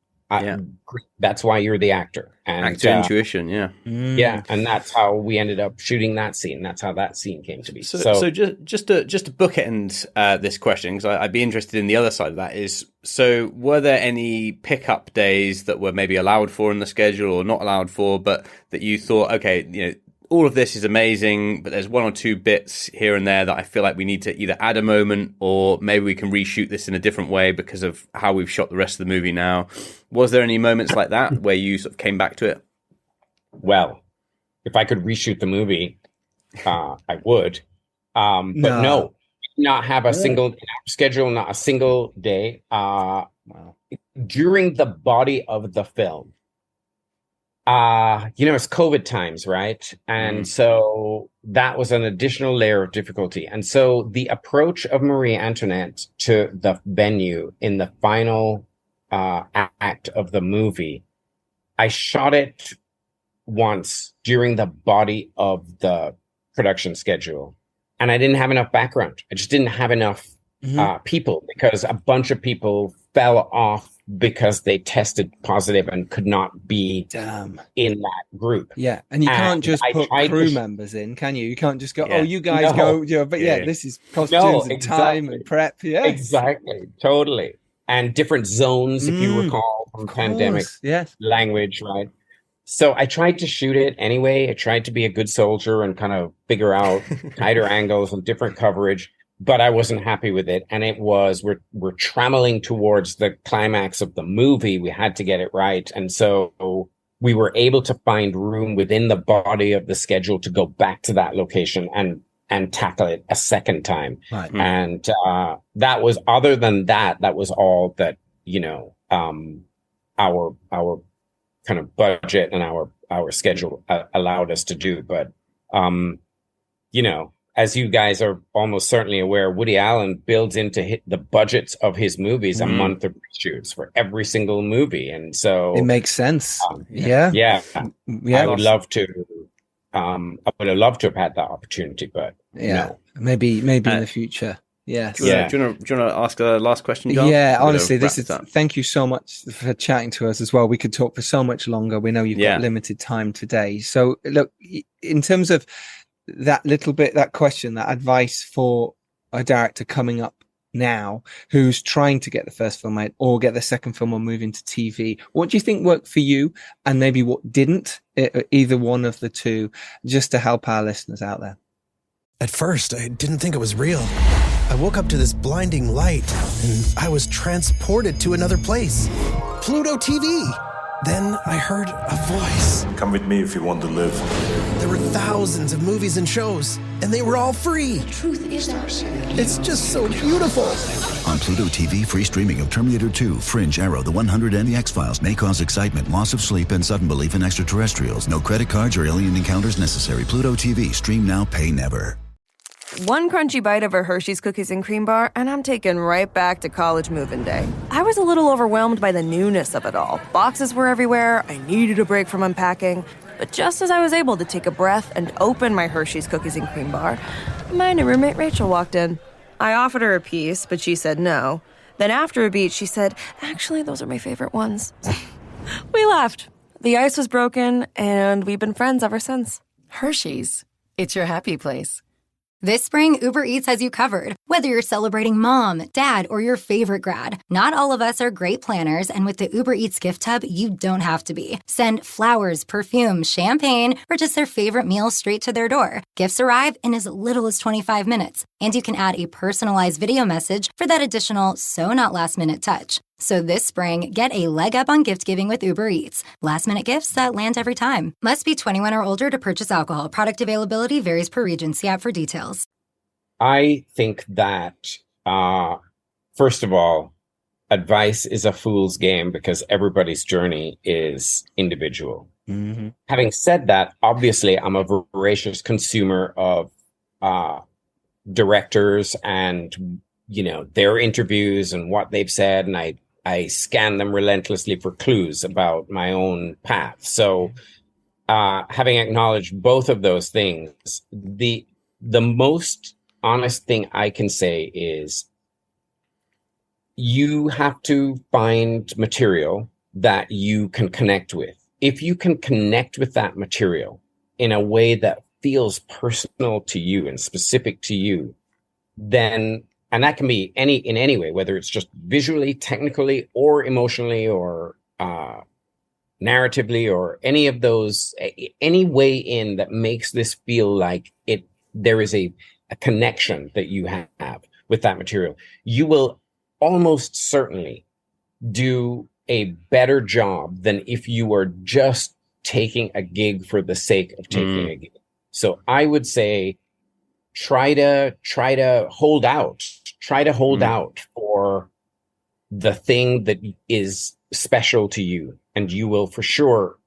Speaker 5: That's why you're the actor. And,
Speaker 6: actor intuition, yeah.
Speaker 5: Yeah, and that's how we ended up shooting that scene. That's how that scene came to be.
Speaker 6: So just to bookend this question, because I'd be interested in the other side of that, is, so were there any pickup days that were maybe allowed for in the schedule or not allowed for, but that you thought, okay, all of this is amazing, but there's one or two bits here and there that I feel like we need to either add a moment or maybe we can reshoot this in a different way because of how we've shot the rest of the movie now. Was there any moments like that where you sort of came back to it?
Speaker 5: Well, if I could reshoot the movie, I would. But no, not have a single schedule, not a single day. During the body of the film, it's COVID times, right? And so that was an additional layer of difficulty. And so the approach of Marie Antoinette to the venue in the final act of the movie, I shot it once during the body of the production schedule, and I didn't have enough background. I just didn't have enough people, because a bunch of people fell off because they tested positive and could not be in that group.
Speaker 4: Yeah, and you can't just put crew members in, can you? You can't just go, oh, you guys go, but this is costumes and time and prep. Yeah,
Speaker 5: exactly, totally. And different zones, if you recall, pandemic
Speaker 4: yes.
Speaker 5: language, right? So I tried to shoot it anyway. I tried to be a good soldier and kind of figure out tighter angles and different coverage, but I wasn't happy with it. And it was, we're trammeling towards the climax of the movie. We had to get it right. And so we were able to find room within the body of the schedule to go back to that location and tackle it a second time.
Speaker 4: Right.
Speaker 5: And that was, other than that, that was all that, our kind of budget and our schedule allowed us to do. But, as you guys are almost certainly aware, Woody Allen builds into the budgets of his movies a month of shoots for every single movie. And so
Speaker 4: it makes sense.
Speaker 5: Yeah. I would love to. I would have loved to have had that opportunity, but
Speaker 4: maybe in the future. Yes.
Speaker 6: Do you want to ask a last question, John?
Speaker 4: Yeah, honestly, thank you so much for chatting to us as well. We could talk for so much longer. We know you've got limited time today. So look, in terms of that question, that advice for a director coming up now who's trying to get the first film made or get the second film or move into TV, what do you think worked for you and maybe what didn't, either one of the two, just to help our listeners out there?
Speaker 7: At first, I didn't think it was real. I woke up to this blinding light, and I was transported to another place. Pluto TV! Then I heard a voice.
Speaker 8: Come with me if you want to live.
Speaker 7: There were thousands of movies and shows, and they were all free.
Speaker 9: The truth is ours.
Speaker 7: It's just so beautiful.
Speaker 10: On Pluto TV, free streaming of Terminator 2, Fringe, Arrow, The 100, and The X-Files may cause excitement, loss of sleep, and sudden belief in extraterrestrials. No credit cards or alien encounters necessary. Pluto TV. Stream now, pay never.
Speaker 1: One crunchy bite of a Hershey's Cookies and Cream Bar, and I'm taken right back to college move-in day. I was a little overwhelmed by the newness of it all. Boxes were everywhere, I needed a break from unpacking. But just as I was able to take a breath and open my Hershey's Cookies and Cream Bar, my new roommate Rachel walked in. I offered her a piece, but she said no. Then after a beat, she said, actually, those are my favorite ones. We laughed. The ice was broken, and we've been friends ever since.
Speaker 11: Hershey's. It's your happy place.
Speaker 12: This spring, Uber Eats has you covered. Whether you're celebrating mom, dad, or your favorite grad, not all of us are great planners, and with the Uber Eats gift hub, you don't have to be. Send flowers, perfume, champagne, or just their favorite meal straight to their door. Gifts arrive in as little as 25 minutes, and you can add a personalized video message for that additional so-not-last-minute touch. So this spring, get a leg up on gift giving with Uber Eats. Last-minute gifts that land every time. Must be 21 or older to purchase alcohol. Product availability varies per region. See app for details.
Speaker 5: I think that, first of all, advice is a fool's game because everybody's journey is individual. Mm-hmm. Having said that, obviously, I'm a voracious consumer of directors and, their interviews and what they've said, and I scan them relentlessly for clues about my own path. So, having acknowledged both of those things, the most honest thing I can say is you have to find material that you can connect with. If you can connect with that material in a way that feels personal to you and specific to you, then, and that can be in any way, whether it's just visually, technically, or emotionally, or narratively, or any of those, any way in that makes this feel like there is a connection that you have with that material, you will almost certainly do a better job than if you were just taking a gig for the sake of taking a gig. So I would say, try to hold out. Try to hold out for the thing that is special to you, and you will for sure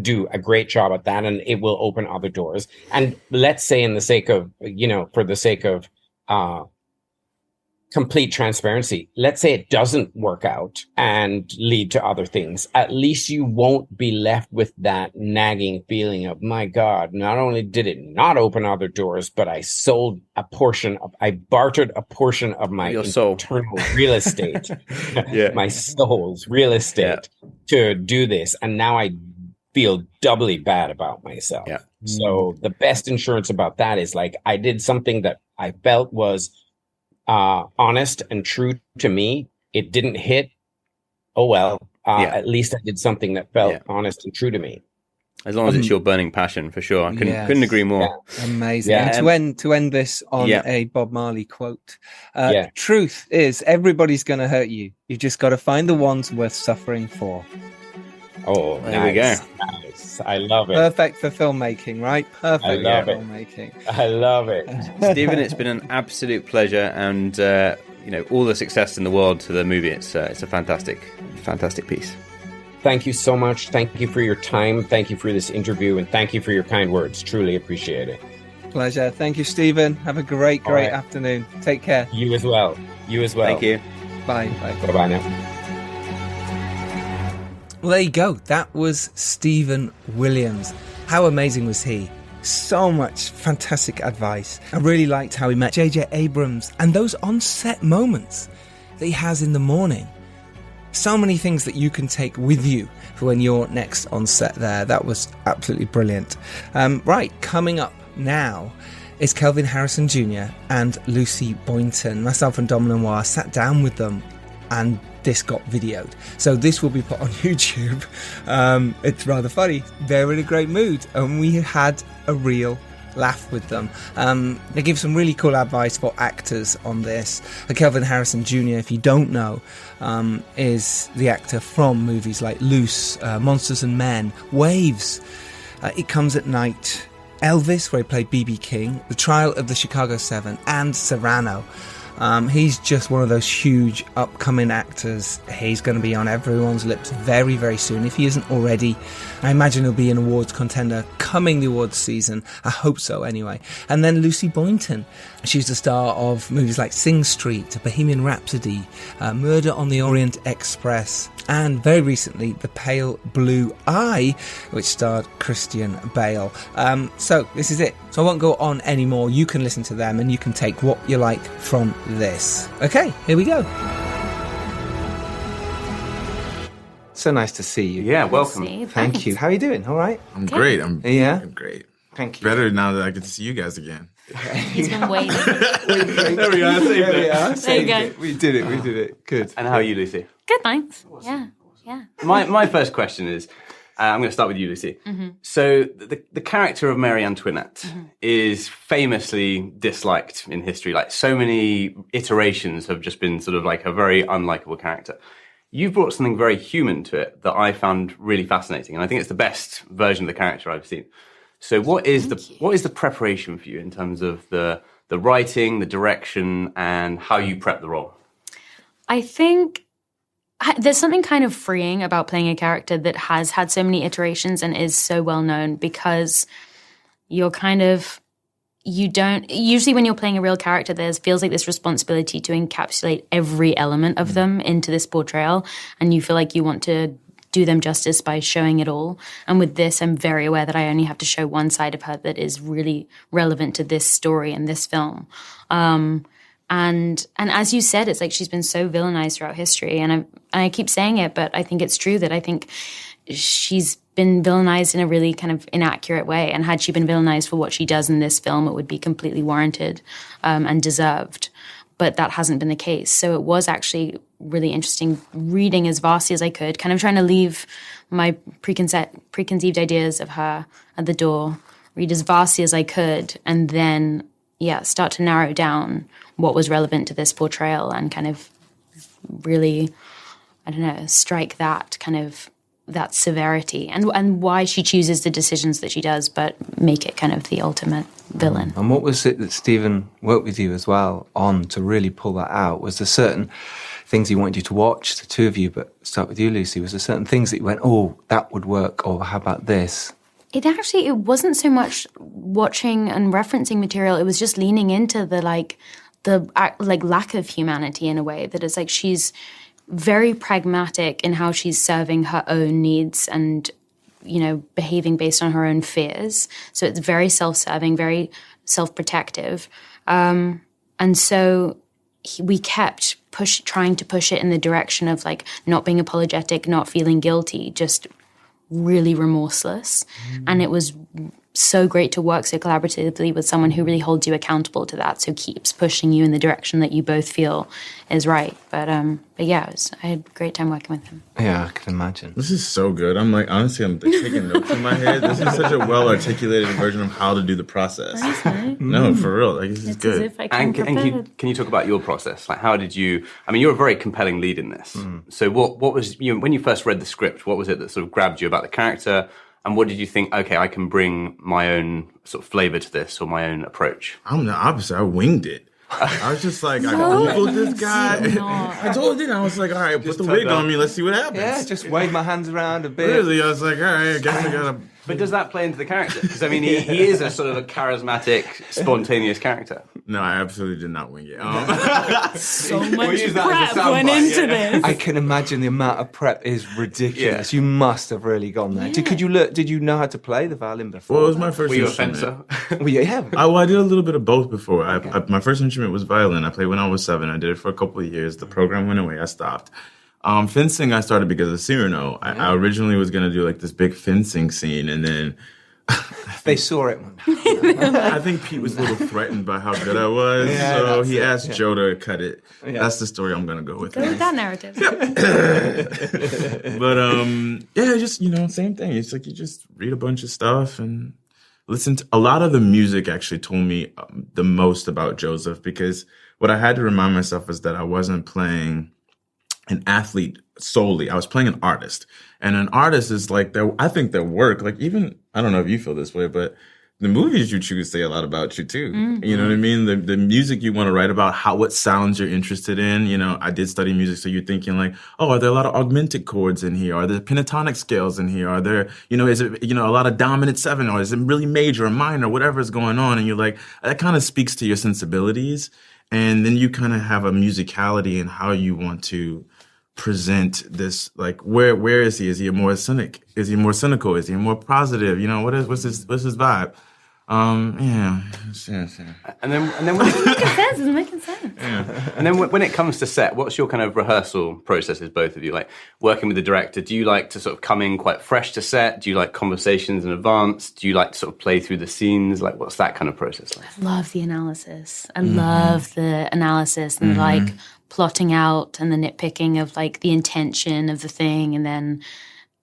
Speaker 5: do a great job at that, and it will open other doors. And let's say, in the sake of, for the sake of complete transparency, let's say it doesn't work out and lead to other things. At least you won't be left with that nagging feeling of, my God, not only did it not open other doors, but I bartered a portion of my internal real estate, my soul's real estate to do this. And now I feel doubly bad about myself. Yeah. So the best insurance about that is, like, I did something that I felt was honest and true to me. It didn't hit. Oh, well, at least I did something that felt honest and true to me.
Speaker 6: As long as it's your burning passion, for sure. I couldn't agree more.
Speaker 5: Yeah.
Speaker 4: Amazing.
Speaker 5: Yeah.
Speaker 4: And to end this on a Bob Marley quote, truth is everybody's going to hurt you. You've just got to find the ones worth suffering for.
Speaker 5: Oh,
Speaker 6: there we go.
Speaker 5: Nice. I love it.
Speaker 4: Perfect for filmmaking, right? Perfect
Speaker 5: I love
Speaker 4: for
Speaker 5: it.
Speaker 4: filmmaking.
Speaker 5: I love it.
Speaker 6: Stephen, it's been an absolute pleasure, and all the success in the world to the movie. It's a fantastic piece.
Speaker 5: Thank you so much. Thank you for your time. Thank you for this interview, and thank you for your kind words. Truly appreciate it.
Speaker 4: Pleasure. Thank you, Stephen. Have a great afternoon. Take care.
Speaker 5: You as well.
Speaker 6: Thank you.
Speaker 4: Bye.
Speaker 5: Bye now.
Speaker 4: Well, there you go. That was Stephen Williams. How amazing was he? So much fantastic advice. I really liked how he met JJ Abrams and those on-set moments that he has in the morning. So many things that you can take with you for when you're next on set there. That was absolutely brilliant. Right, coming up now is Kelvin Harrison Jr. and Lucy Boynton. Myself and Dom Lenoir sat down with them and this got videoed. So this will be put on YouTube. It's rather funny. They're in a great mood and we had a real laugh with them. They give some really cool advice for actors on this. Kelvin Harrison Jr., if you don't know, is the actor from movies like Loose, Monsters and Men, Waves, It Comes at Night, Elvis, where he played B.B. King, The Trial of the Chicago 7, and Cyrano. He's just one of those huge upcoming actors. He's going to be on everyone's lips very, very soon. If he isn't already, I imagine he'll be an awards contender coming the awards season. I hope so anyway. And then Lucy Boynton. She's the star of movies like Sing Street, Bohemian Rhapsody, Murder on the Orient Express, and very recently The Pale Blue Eye, which starred Christian Bale. So this is it. So I won't go on anymore. You can listen to them and you can take what you like from this. Okay, here we go. So nice to see you.
Speaker 6: Yeah, welcome.
Speaker 4: Thank you. How are you doing? All right?
Speaker 8: I'm great. I'm great.
Speaker 4: Thank you.
Speaker 8: Better now that I get to see you guys again.
Speaker 2: He's been waiting.
Speaker 6: There we are.
Speaker 2: There you go.
Speaker 4: We did it. Good.
Speaker 6: And how are you, Lucy?
Speaker 2: Good, thanks. Yeah.
Speaker 6: My first question is, I'm going to start with you, Lucy. Mm-hmm. So the character of Marie Antoinette is famously disliked in history. Like, so many iterations have just been sort of like a very unlikable character. You've brought something very human to it that I found really fascinating, and I think it's the best version of the character I've seen. So what is the preparation for you in terms of the writing, the direction, and how you prep the role?
Speaker 9: I think there's something kind of freeing about playing a character that has had so many iterations and is so well known, because usually when you're playing a real character, there feels like this responsibility to encapsulate every element of them into this portrayal, and you feel like you want to do them justice by showing it all. And with this, I'm very aware that I only have to show one side of her that is really relevant to this story and this film. And as you said, it's like she's been so villainized throughout history, and I keep saying it, but I think it's true that I think she's been villainized in a really kind of inaccurate way. And had she been villainized for what she does in this film, it would be completely warranted and deserved. But that hasn't been the case. So it was actually really interesting reading as vastly as I could, kind of trying to leave my preconceived ideas of her at the door, read as vastly as I could, and then, start to narrow down what was relevant to this portrayal and kind of really, strike that kind of that severity and why she chooses the decisions that she does, but make it kind of the ultimate villain.
Speaker 4: And what was it that Stephen worked with you as well on to really pull that out? Was there certain things he wanted you to watch, the two of you, but start with you, Lucy, was there certain things that you went, oh, that would work, or how about this?
Speaker 9: It wasn't so much watching and referencing material, it was just leaning into the lack of humanity in a way, that it's like she's very pragmatic in how she's serving her own needs and, behaving based on her own fears. So it's very self-serving, very self-protective. And so we kept trying to push it in the direction of like not being apologetic, not feeling guilty, just really remorseless. And it was so great to work so collaboratively with someone who really holds you accountable to that, so keeps pushing you in the direction that you both feel is right. But yeah, I had a great time working with him.
Speaker 4: Yeah, I can imagine.
Speaker 8: This is so good. I'm like, honestly, I'm taking notes in my head. This is such a well-articulated version of how to do the process. No, for real. Like, this is good.
Speaker 9: As if I came prepared.
Speaker 6: Can you talk about your process? Like, how did you? I mean, you're a very compelling lead in this. So, what was when you first read the script? What was it that sort of grabbed you about the character? And what did you think? Okay, I can bring my own sort of flavor to this, or my own approach.
Speaker 8: I'm the opposite. I winged it. I was just like, I Googled this guy. I told you, I was like, all right, put the wig on me. Let's see what happens.
Speaker 4: Yeah, just wave my hands around a bit.
Speaker 8: Really, I was like, all right, I guess I gotta.
Speaker 6: But does that play into the character? Because I mean, he is a sort of a charismatic, spontaneous character.
Speaker 8: No, I absolutely did not wing it.
Speaker 9: So much prep went into this.
Speaker 4: I can imagine the amount of prep is ridiculous. Yeah. You must have really gone there. Yeah. Did you know how to play the violin before?
Speaker 8: Well, it was my first
Speaker 6: instrument.
Speaker 8: Were you a
Speaker 6: fencer?
Speaker 8: Well, yeah. I did a little bit of both before. My first instrument was violin. I played when I was 7. I did it for a couple of years. The program went away. I stopped. Fencing, I started because of Cyrano. I originally was going to do like this big fencing scene, and then
Speaker 4: they saw it.
Speaker 8: I think Pete was a little threatened by how good I was, so he asked Joe to cut it. Yeah. That's the story I'm going to go with.
Speaker 9: Go with that narrative.
Speaker 8: But just same thing. It's like you just read a bunch of stuff and listen to. A lot of the music actually told me the most about Joseph, because what I had to remind myself is that I wasn't playing an athlete solely. I was playing an artist, and an artist is like I think their work, like, even, I don't know if you feel this way, but the movies you choose say a lot about you too. Mm-hmm. You know what I mean? The music you want to write about, what sounds you're interested in. I did study music, so you're thinking like, oh, are there a lot of augmented chords in here? Are there pentatonic scales in here? Are there, is it, a lot of dominant 7, or is it really major or minor, whatever is going on? And you're like, that kind of speaks to your sensibilities. And then you kind of have a musicality in how you want to present this. Like, where is he? Is he more cynic? Is he more cynical? Is he more positive? What's his vibe? And
Speaker 6: then when
Speaker 9: it's making sense.
Speaker 6: Yeah. And then when it comes to set, what's your kind of rehearsal processes, both of you? Like, working with the director, do you like to sort of come in quite fresh to set? Do you like conversations in advance? Do you like to sort of play through the scenes? Like, what's that kind of process like?
Speaker 9: I love the analysis. I love the analysis and like plotting out and the nitpicking of like the intention of the thing. And then,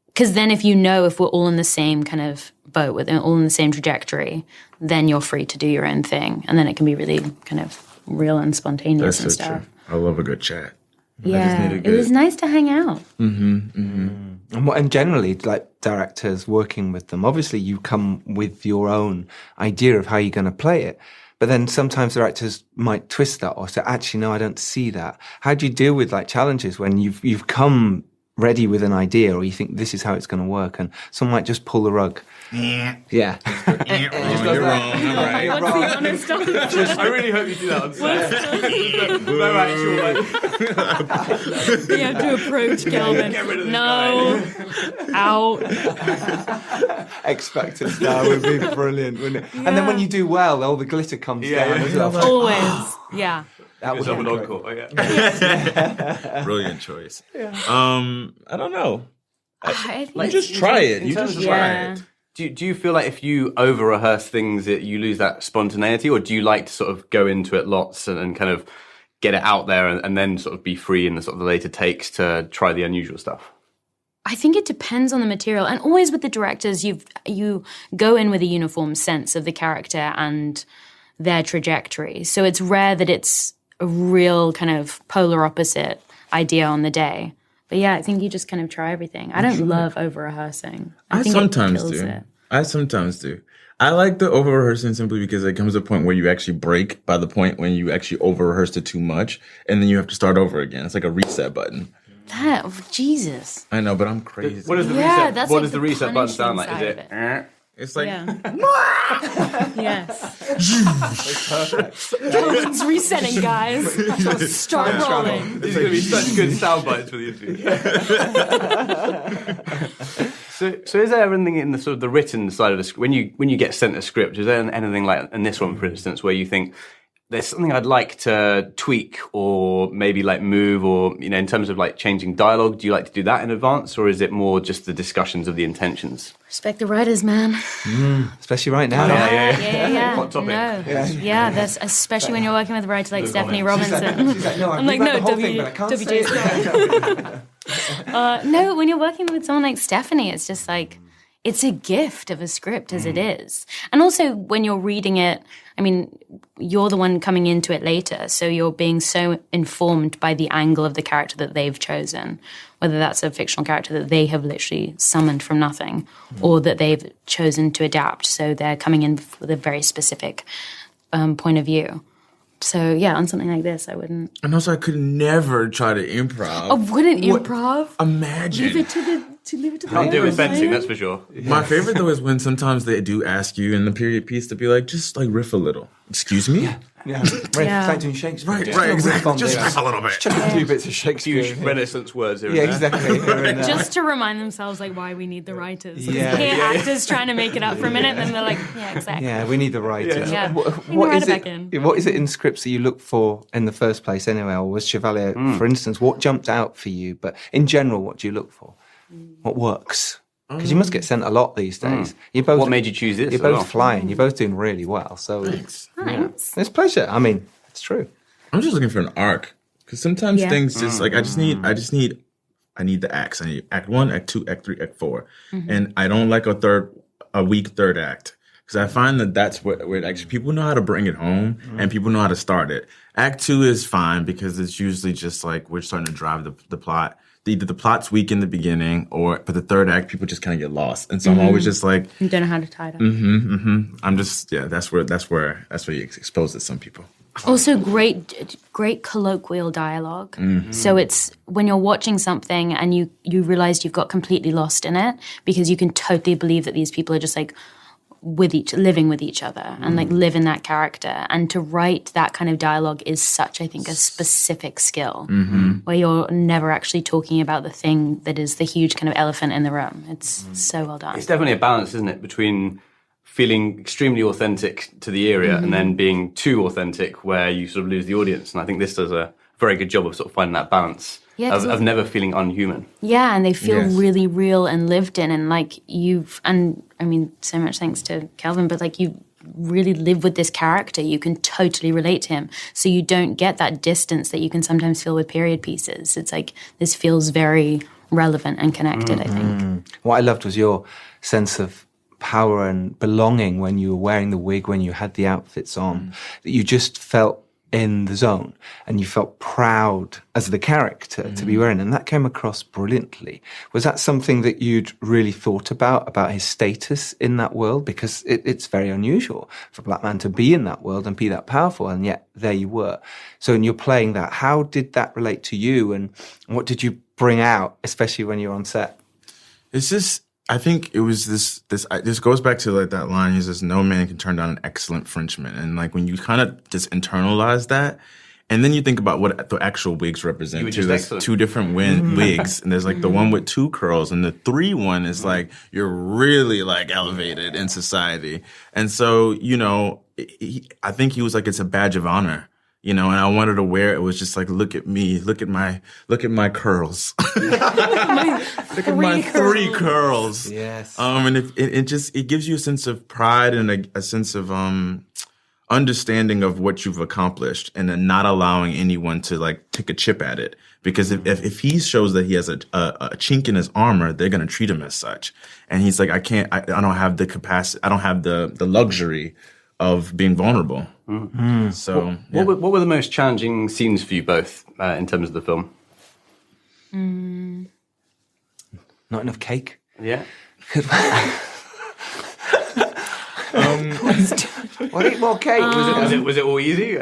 Speaker 9: because then if we're all in the same kind of boat, with all in the same trajectory, then you're free to do your own thing. And then it can be really kind of real and spontaneous and stuff.
Speaker 8: True. I love a good chat.
Speaker 9: Yeah, it was nice to hang out.
Speaker 4: And generally, like directors working with them, obviously you come with your own idea of how you're going to play it. But then sometimes directors might twist that or say, actually, no, I don't see that. How do you deal with like challenges when you've come ready with an idea, or you think this is how it's going to work, and someone might just pull the rug? Yeah.
Speaker 8: You're wrong.
Speaker 9: What's the honest answer?
Speaker 6: I really hope you do that on set.
Speaker 9: We have to approach Kelvin. No. Out.
Speaker 4: Expected star would be brilliant, wouldn't it? Yeah. And then when you do well, all the glitter comes down as well.
Speaker 9: Always. Yeah.
Speaker 6: That was an encore. Oh, yeah.
Speaker 8: Brilliant choice. Yeah. I don't know.
Speaker 6: You just try it. You just try it. Do you feel like if you over-rehearse things that you lose that spontaneity, or do you like to sort of go into it lots and kind of get it out there and then sort of be free in the sort of the later takes to try the unusual stuff?
Speaker 9: I think it depends on the material. And always with the directors, you go in with a uniform sense of the character and their trajectory. So it's rare that it's a real kind of polar opposite idea on the day. But yeah, I think you just kind of try everything. I don't love over-rehearsing. I think
Speaker 8: sometimes do. I sometimes do. I like the over-rehearsing simply because it comes to a point where you actually break by the point when you actually over-rehearsed it too much, and then you have to start over again. It's like a reset button.
Speaker 9: Jesus.
Speaker 8: I know, but I'm crazy.
Speaker 6: What does the reset? What does the reset button sound like? Is it?
Speaker 8: It's like,
Speaker 9: yes.
Speaker 4: It's perfect.
Speaker 9: Kelvin's resetting, guys. Start rolling.
Speaker 6: These are going to be such good sound bites for the interview. So is there anything in the sort of the written side of the script, when you get sent a script, is there anything like in this one, for instance, where you think, there's something I'd like to tweak or maybe like move, or, you know, in terms of like changing dialogue, do you like to do that in advance, or is it more just the discussions of the intentions?
Speaker 9: Respect the writers, man.
Speaker 13: Especially right now.
Speaker 9: Yeah.
Speaker 6: Hot topic.
Speaker 9: No. Yeah, that's especially when you're working with a writer like Stephanie Robinson.
Speaker 13: She's like, no,
Speaker 9: I'm like, no, no, when you're working with someone like Stephanie, it's just like, it's a gift of a script as it is. And also when you're reading it, I mean, you're the one coming into it later, so you're being so informed by the angle of the character that they've chosen, whether that's a fictional character that they have literally summoned from nothing or that they've chosen to adapt. So they're coming in with a very specific point of view. So, yeah, on something like this, I wouldn't.
Speaker 8: And also, I could never try to improv.
Speaker 9: I wouldn't improv.
Speaker 8: Imagine.
Speaker 9: Leave it to the
Speaker 6: Can't do it with fencing, that's for sure.
Speaker 8: My favorite, though, is when sometimes they do ask you in the period piece to be like, just like riff a little. Excuse me?
Speaker 13: Yeah. Like doing Shakespeare.
Speaker 8: Right, exactly. Just riff a little bit.
Speaker 13: Chuck a few bits of Shakespeare.
Speaker 6: Huge Renaissance words here and
Speaker 13: Yeah,
Speaker 6: there.
Speaker 13: exactly.
Speaker 9: Just to remind themselves, like, why we need the writers.
Speaker 13: Yeah.
Speaker 9: Hear actors trying to make it up for a minute, and then they're like, yeah, exactly.
Speaker 13: Yeah, we need the writers.
Speaker 9: Yeah.
Speaker 13: What is it in scripts that you look for in the first place anyway, or was Chevalier, for instance, what jumped out for you? But in general, what do you look for? What works? Because you must get sent a lot these days. You both,
Speaker 6: what made you choose this?
Speaker 13: You're both flying. You're both doing really well. So
Speaker 8: Thanks.
Speaker 13: Yeah. It's a pleasure. I mean, it's true.
Speaker 8: I'm just looking for an arc. Because sometimes things just like, I need the acts. I need act 1, act 2, act 3, act 4. And I don't like a weak third act. Because I find that that's where actually people know how to bring it home and people know how to start it. Act 2 is fine because it's usually just like we're starting to drive the plot. Either the plot's weak in the beginning, but the third act, people just kind of get lost. And so I'm always just like,
Speaker 9: you don't know how to tie it up.
Speaker 8: I'm just, that's where you expose to some people.
Speaker 9: Also, great colloquial dialogue. So it's when you're watching something and you realize you've got completely lost in it because you can totally believe that these people are just like living with each other and like live in that character. And to write that kind of dialogue is such, I think, a specific skill where you're never actually talking about the thing that is the huge kind of elephant in the room. It's so well done.
Speaker 6: It's definitely a balance, isn't it, between feeling extremely authentic to the area and then being too authentic where you sort of lose the audience. And I think this does a very good job of sort of finding that balance of never feeling unhuman.
Speaker 9: Yeah, and they feel really real and lived in, and like I mean, so much thanks to Kelvin, but like you really live with this character. You can totally relate to him. So you don't get that distance that you can sometimes feel with period pieces. It's like this feels very relevant and connected, I think.
Speaker 13: What I loved was your sense of power and belonging when you were wearing the wig, when you had the outfits on, that you just felt in the zone and you felt proud as the character to be wearing, and that came across brilliantly. Was that something that you'd really thought about his status in that world? Because it's very unusual for a black man to be in that world and be that powerful, and yet there you were. So when you're playing that, how did that relate to you, and what did you bring out, especially when you're on set?
Speaker 8: It's just, I think it was this goes back to like that line. He says, "No man can turn down an excellent Frenchman." And like when you kind of just internalize that, and then you think about what the actual wigs represent too. There's two different wigs, and there's like the one with 2 curls, and the 3 one is like you're really like elevated in society. And so I think he was like, it's a badge of honor. And I wanted to wear it. It was just like, look at me, look at my curls, look at my 3 curls.
Speaker 13: Yes.
Speaker 8: And it gives you a sense of pride and a sense of understanding of what you've accomplished, and then not allowing anyone to like take a chip at it. Because if he shows that he has a chink in his armor, they're gonna treat him as such. And he's like, I don't have the capacity, I don't have the luxury of being vulnerable. So,
Speaker 6: what were the most challenging scenes for you both in terms of the film?
Speaker 13: Not enough cake.
Speaker 6: Yeah.
Speaker 13: Eat more cake.
Speaker 6: Was it all easy?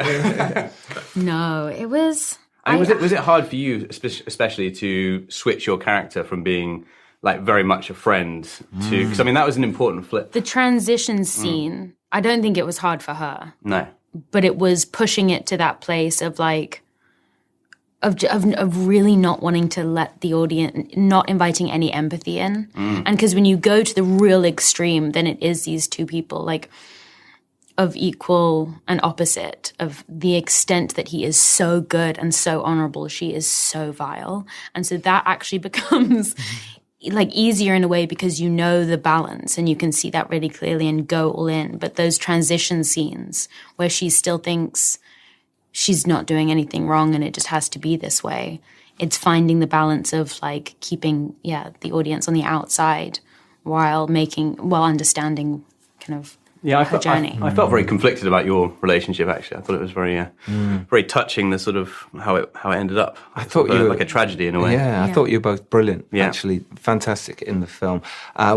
Speaker 9: No, it was.
Speaker 6: Was it hard for you, especially to switch your character from being like very much a friend to? Because I mean, that was an important flip.
Speaker 9: The transition scene. I don't think it was hard for her.
Speaker 6: No.
Speaker 9: But it was pushing it to that place of like, of really not wanting to let the audience, not inviting any empathy in. And because when you go to the real extreme, then it is these 2 people. Like, of equal and opposite, of the extent that he is so good and so honorable, she is so vile. And so that actually becomes like easier in a way because you know the balance and you can see that really clearly and go all in. But those transition scenes where she still thinks she's not doing anything wrong and it just has to be this way, it's finding the balance of like keeping, the audience on the outside while understanding kind of her journey.
Speaker 6: I felt very conflicted about your relationship. Actually, I thought it was very, very touching. The sort of how it ended up.
Speaker 13: I thought you were
Speaker 6: like a tragedy in a way.
Speaker 13: Yeah, I thought you were both brilliant. Yeah. Actually, fantastic in the film.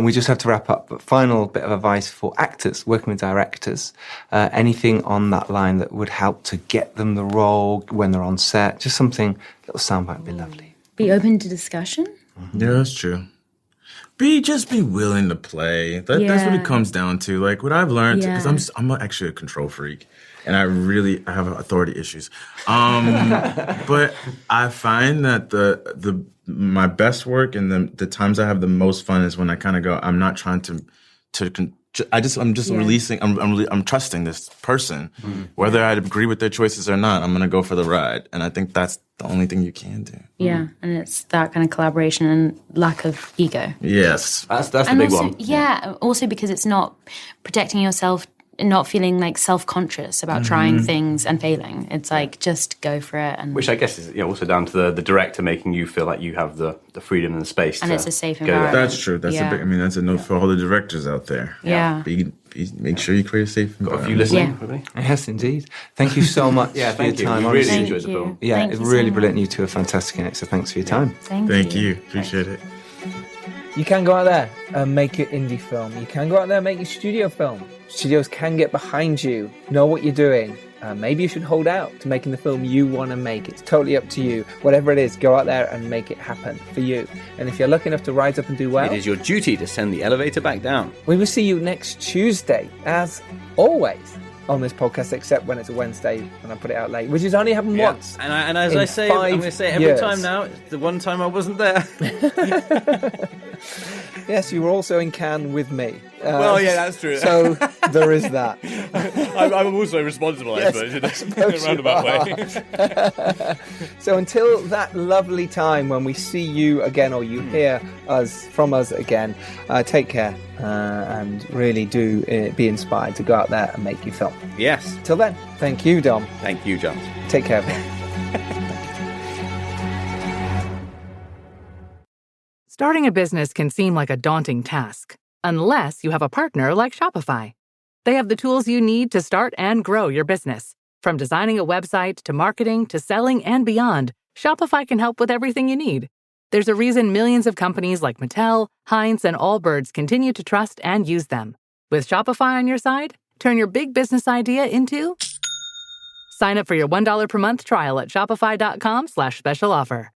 Speaker 13: We just have to wrap up. But final bit of advice for actors working with directors. Anything on that line that would help to get them the role when they're on set? Just something. A little soundbite would be lovely.
Speaker 9: Be open to discussion.
Speaker 8: Yeah, that's true. Just be willing to play. That's what it comes down to. Like what I've learned, because I'm actually a control freak, and I have authority issues. But I find that my best work and the times I have the most fun is when I kind of go, I'm not trying to I'm just releasing. I'm trusting this person, whether I agree with their choices or not. I'm going to go for the ride, and I think that's the only thing you can do.
Speaker 9: Yeah, and it's that kind of collaboration and lack of ego.
Speaker 8: Yes,
Speaker 6: that's the big one.
Speaker 9: Yeah, also because it's not protecting yourself, not feeling like self-conscious about trying things and failing. It's like just go for it. And
Speaker 6: which I guess is also down to the director making you feel like you have the freedom and the space.
Speaker 9: And
Speaker 6: to
Speaker 9: it's a safe
Speaker 6: go
Speaker 9: environment.
Speaker 8: That's true. That's that's a note for all the directors out there.
Speaker 9: Yeah.
Speaker 8: Make sure you create a safe environment.
Speaker 6: Got a few listening, probably.
Speaker 13: Yes, indeed. Thank you so much for your time.
Speaker 6: We really enjoyed the film.
Speaker 13: Yeah, it's really brilliant. You two are fantastic in it, so thanks for your time.
Speaker 8: Thank you. Appreciate it.
Speaker 4: You can go out there and make your indie film. You can go out there and make your studio film. Studios can get behind you, know what you're doing. Maybe you should hold out to making the film you want to make. It's totally up to you. Whatever it is, go out there and make it happen for you. And if you're lucky enough to rise up and do well,
Speaker 6: it is your duty to send the elevator back down.
Speaker 4: We will see you next Tuesday, as always, on this podcast, except when it's a Wednesday when I put it out late, which has only happened once.
Speaker 6: And as I say, I'm going to say it every time now, it's the one time I wasn't there.
Speaker 4: Yes, you were also in Cannes with me.
Speaker 6: Well, yeah, that's true.
Speaker 4: So there is that.
Speaker 6: I'm also responsible, I suppose, in a roundabout way.
Speaker 4: So until that lovely time when we see you again, or you hear from us again, take care and really do be inspired to go out there and make your film.
Speaker 6: Yes.
Speaker 4: Till then, thank you, Dom.
Speaker 6: Thank you, John.
Speaker 4: Take care, everyone.
Speaker 14: Starting a business can seem like a daunting task, unless you have a partner like Shopify. They have the tools you need to start and grow your business. From designing a website to marketing to selling and beyond, Shopify can help with everything you need. There's a reason millions of companies like Mattel, Heinz, and Allbirds continue to trust and use them. With Shopify on your side, turn your big business idea into... Sign up for your $1 per month trial at shopify.com/special offer.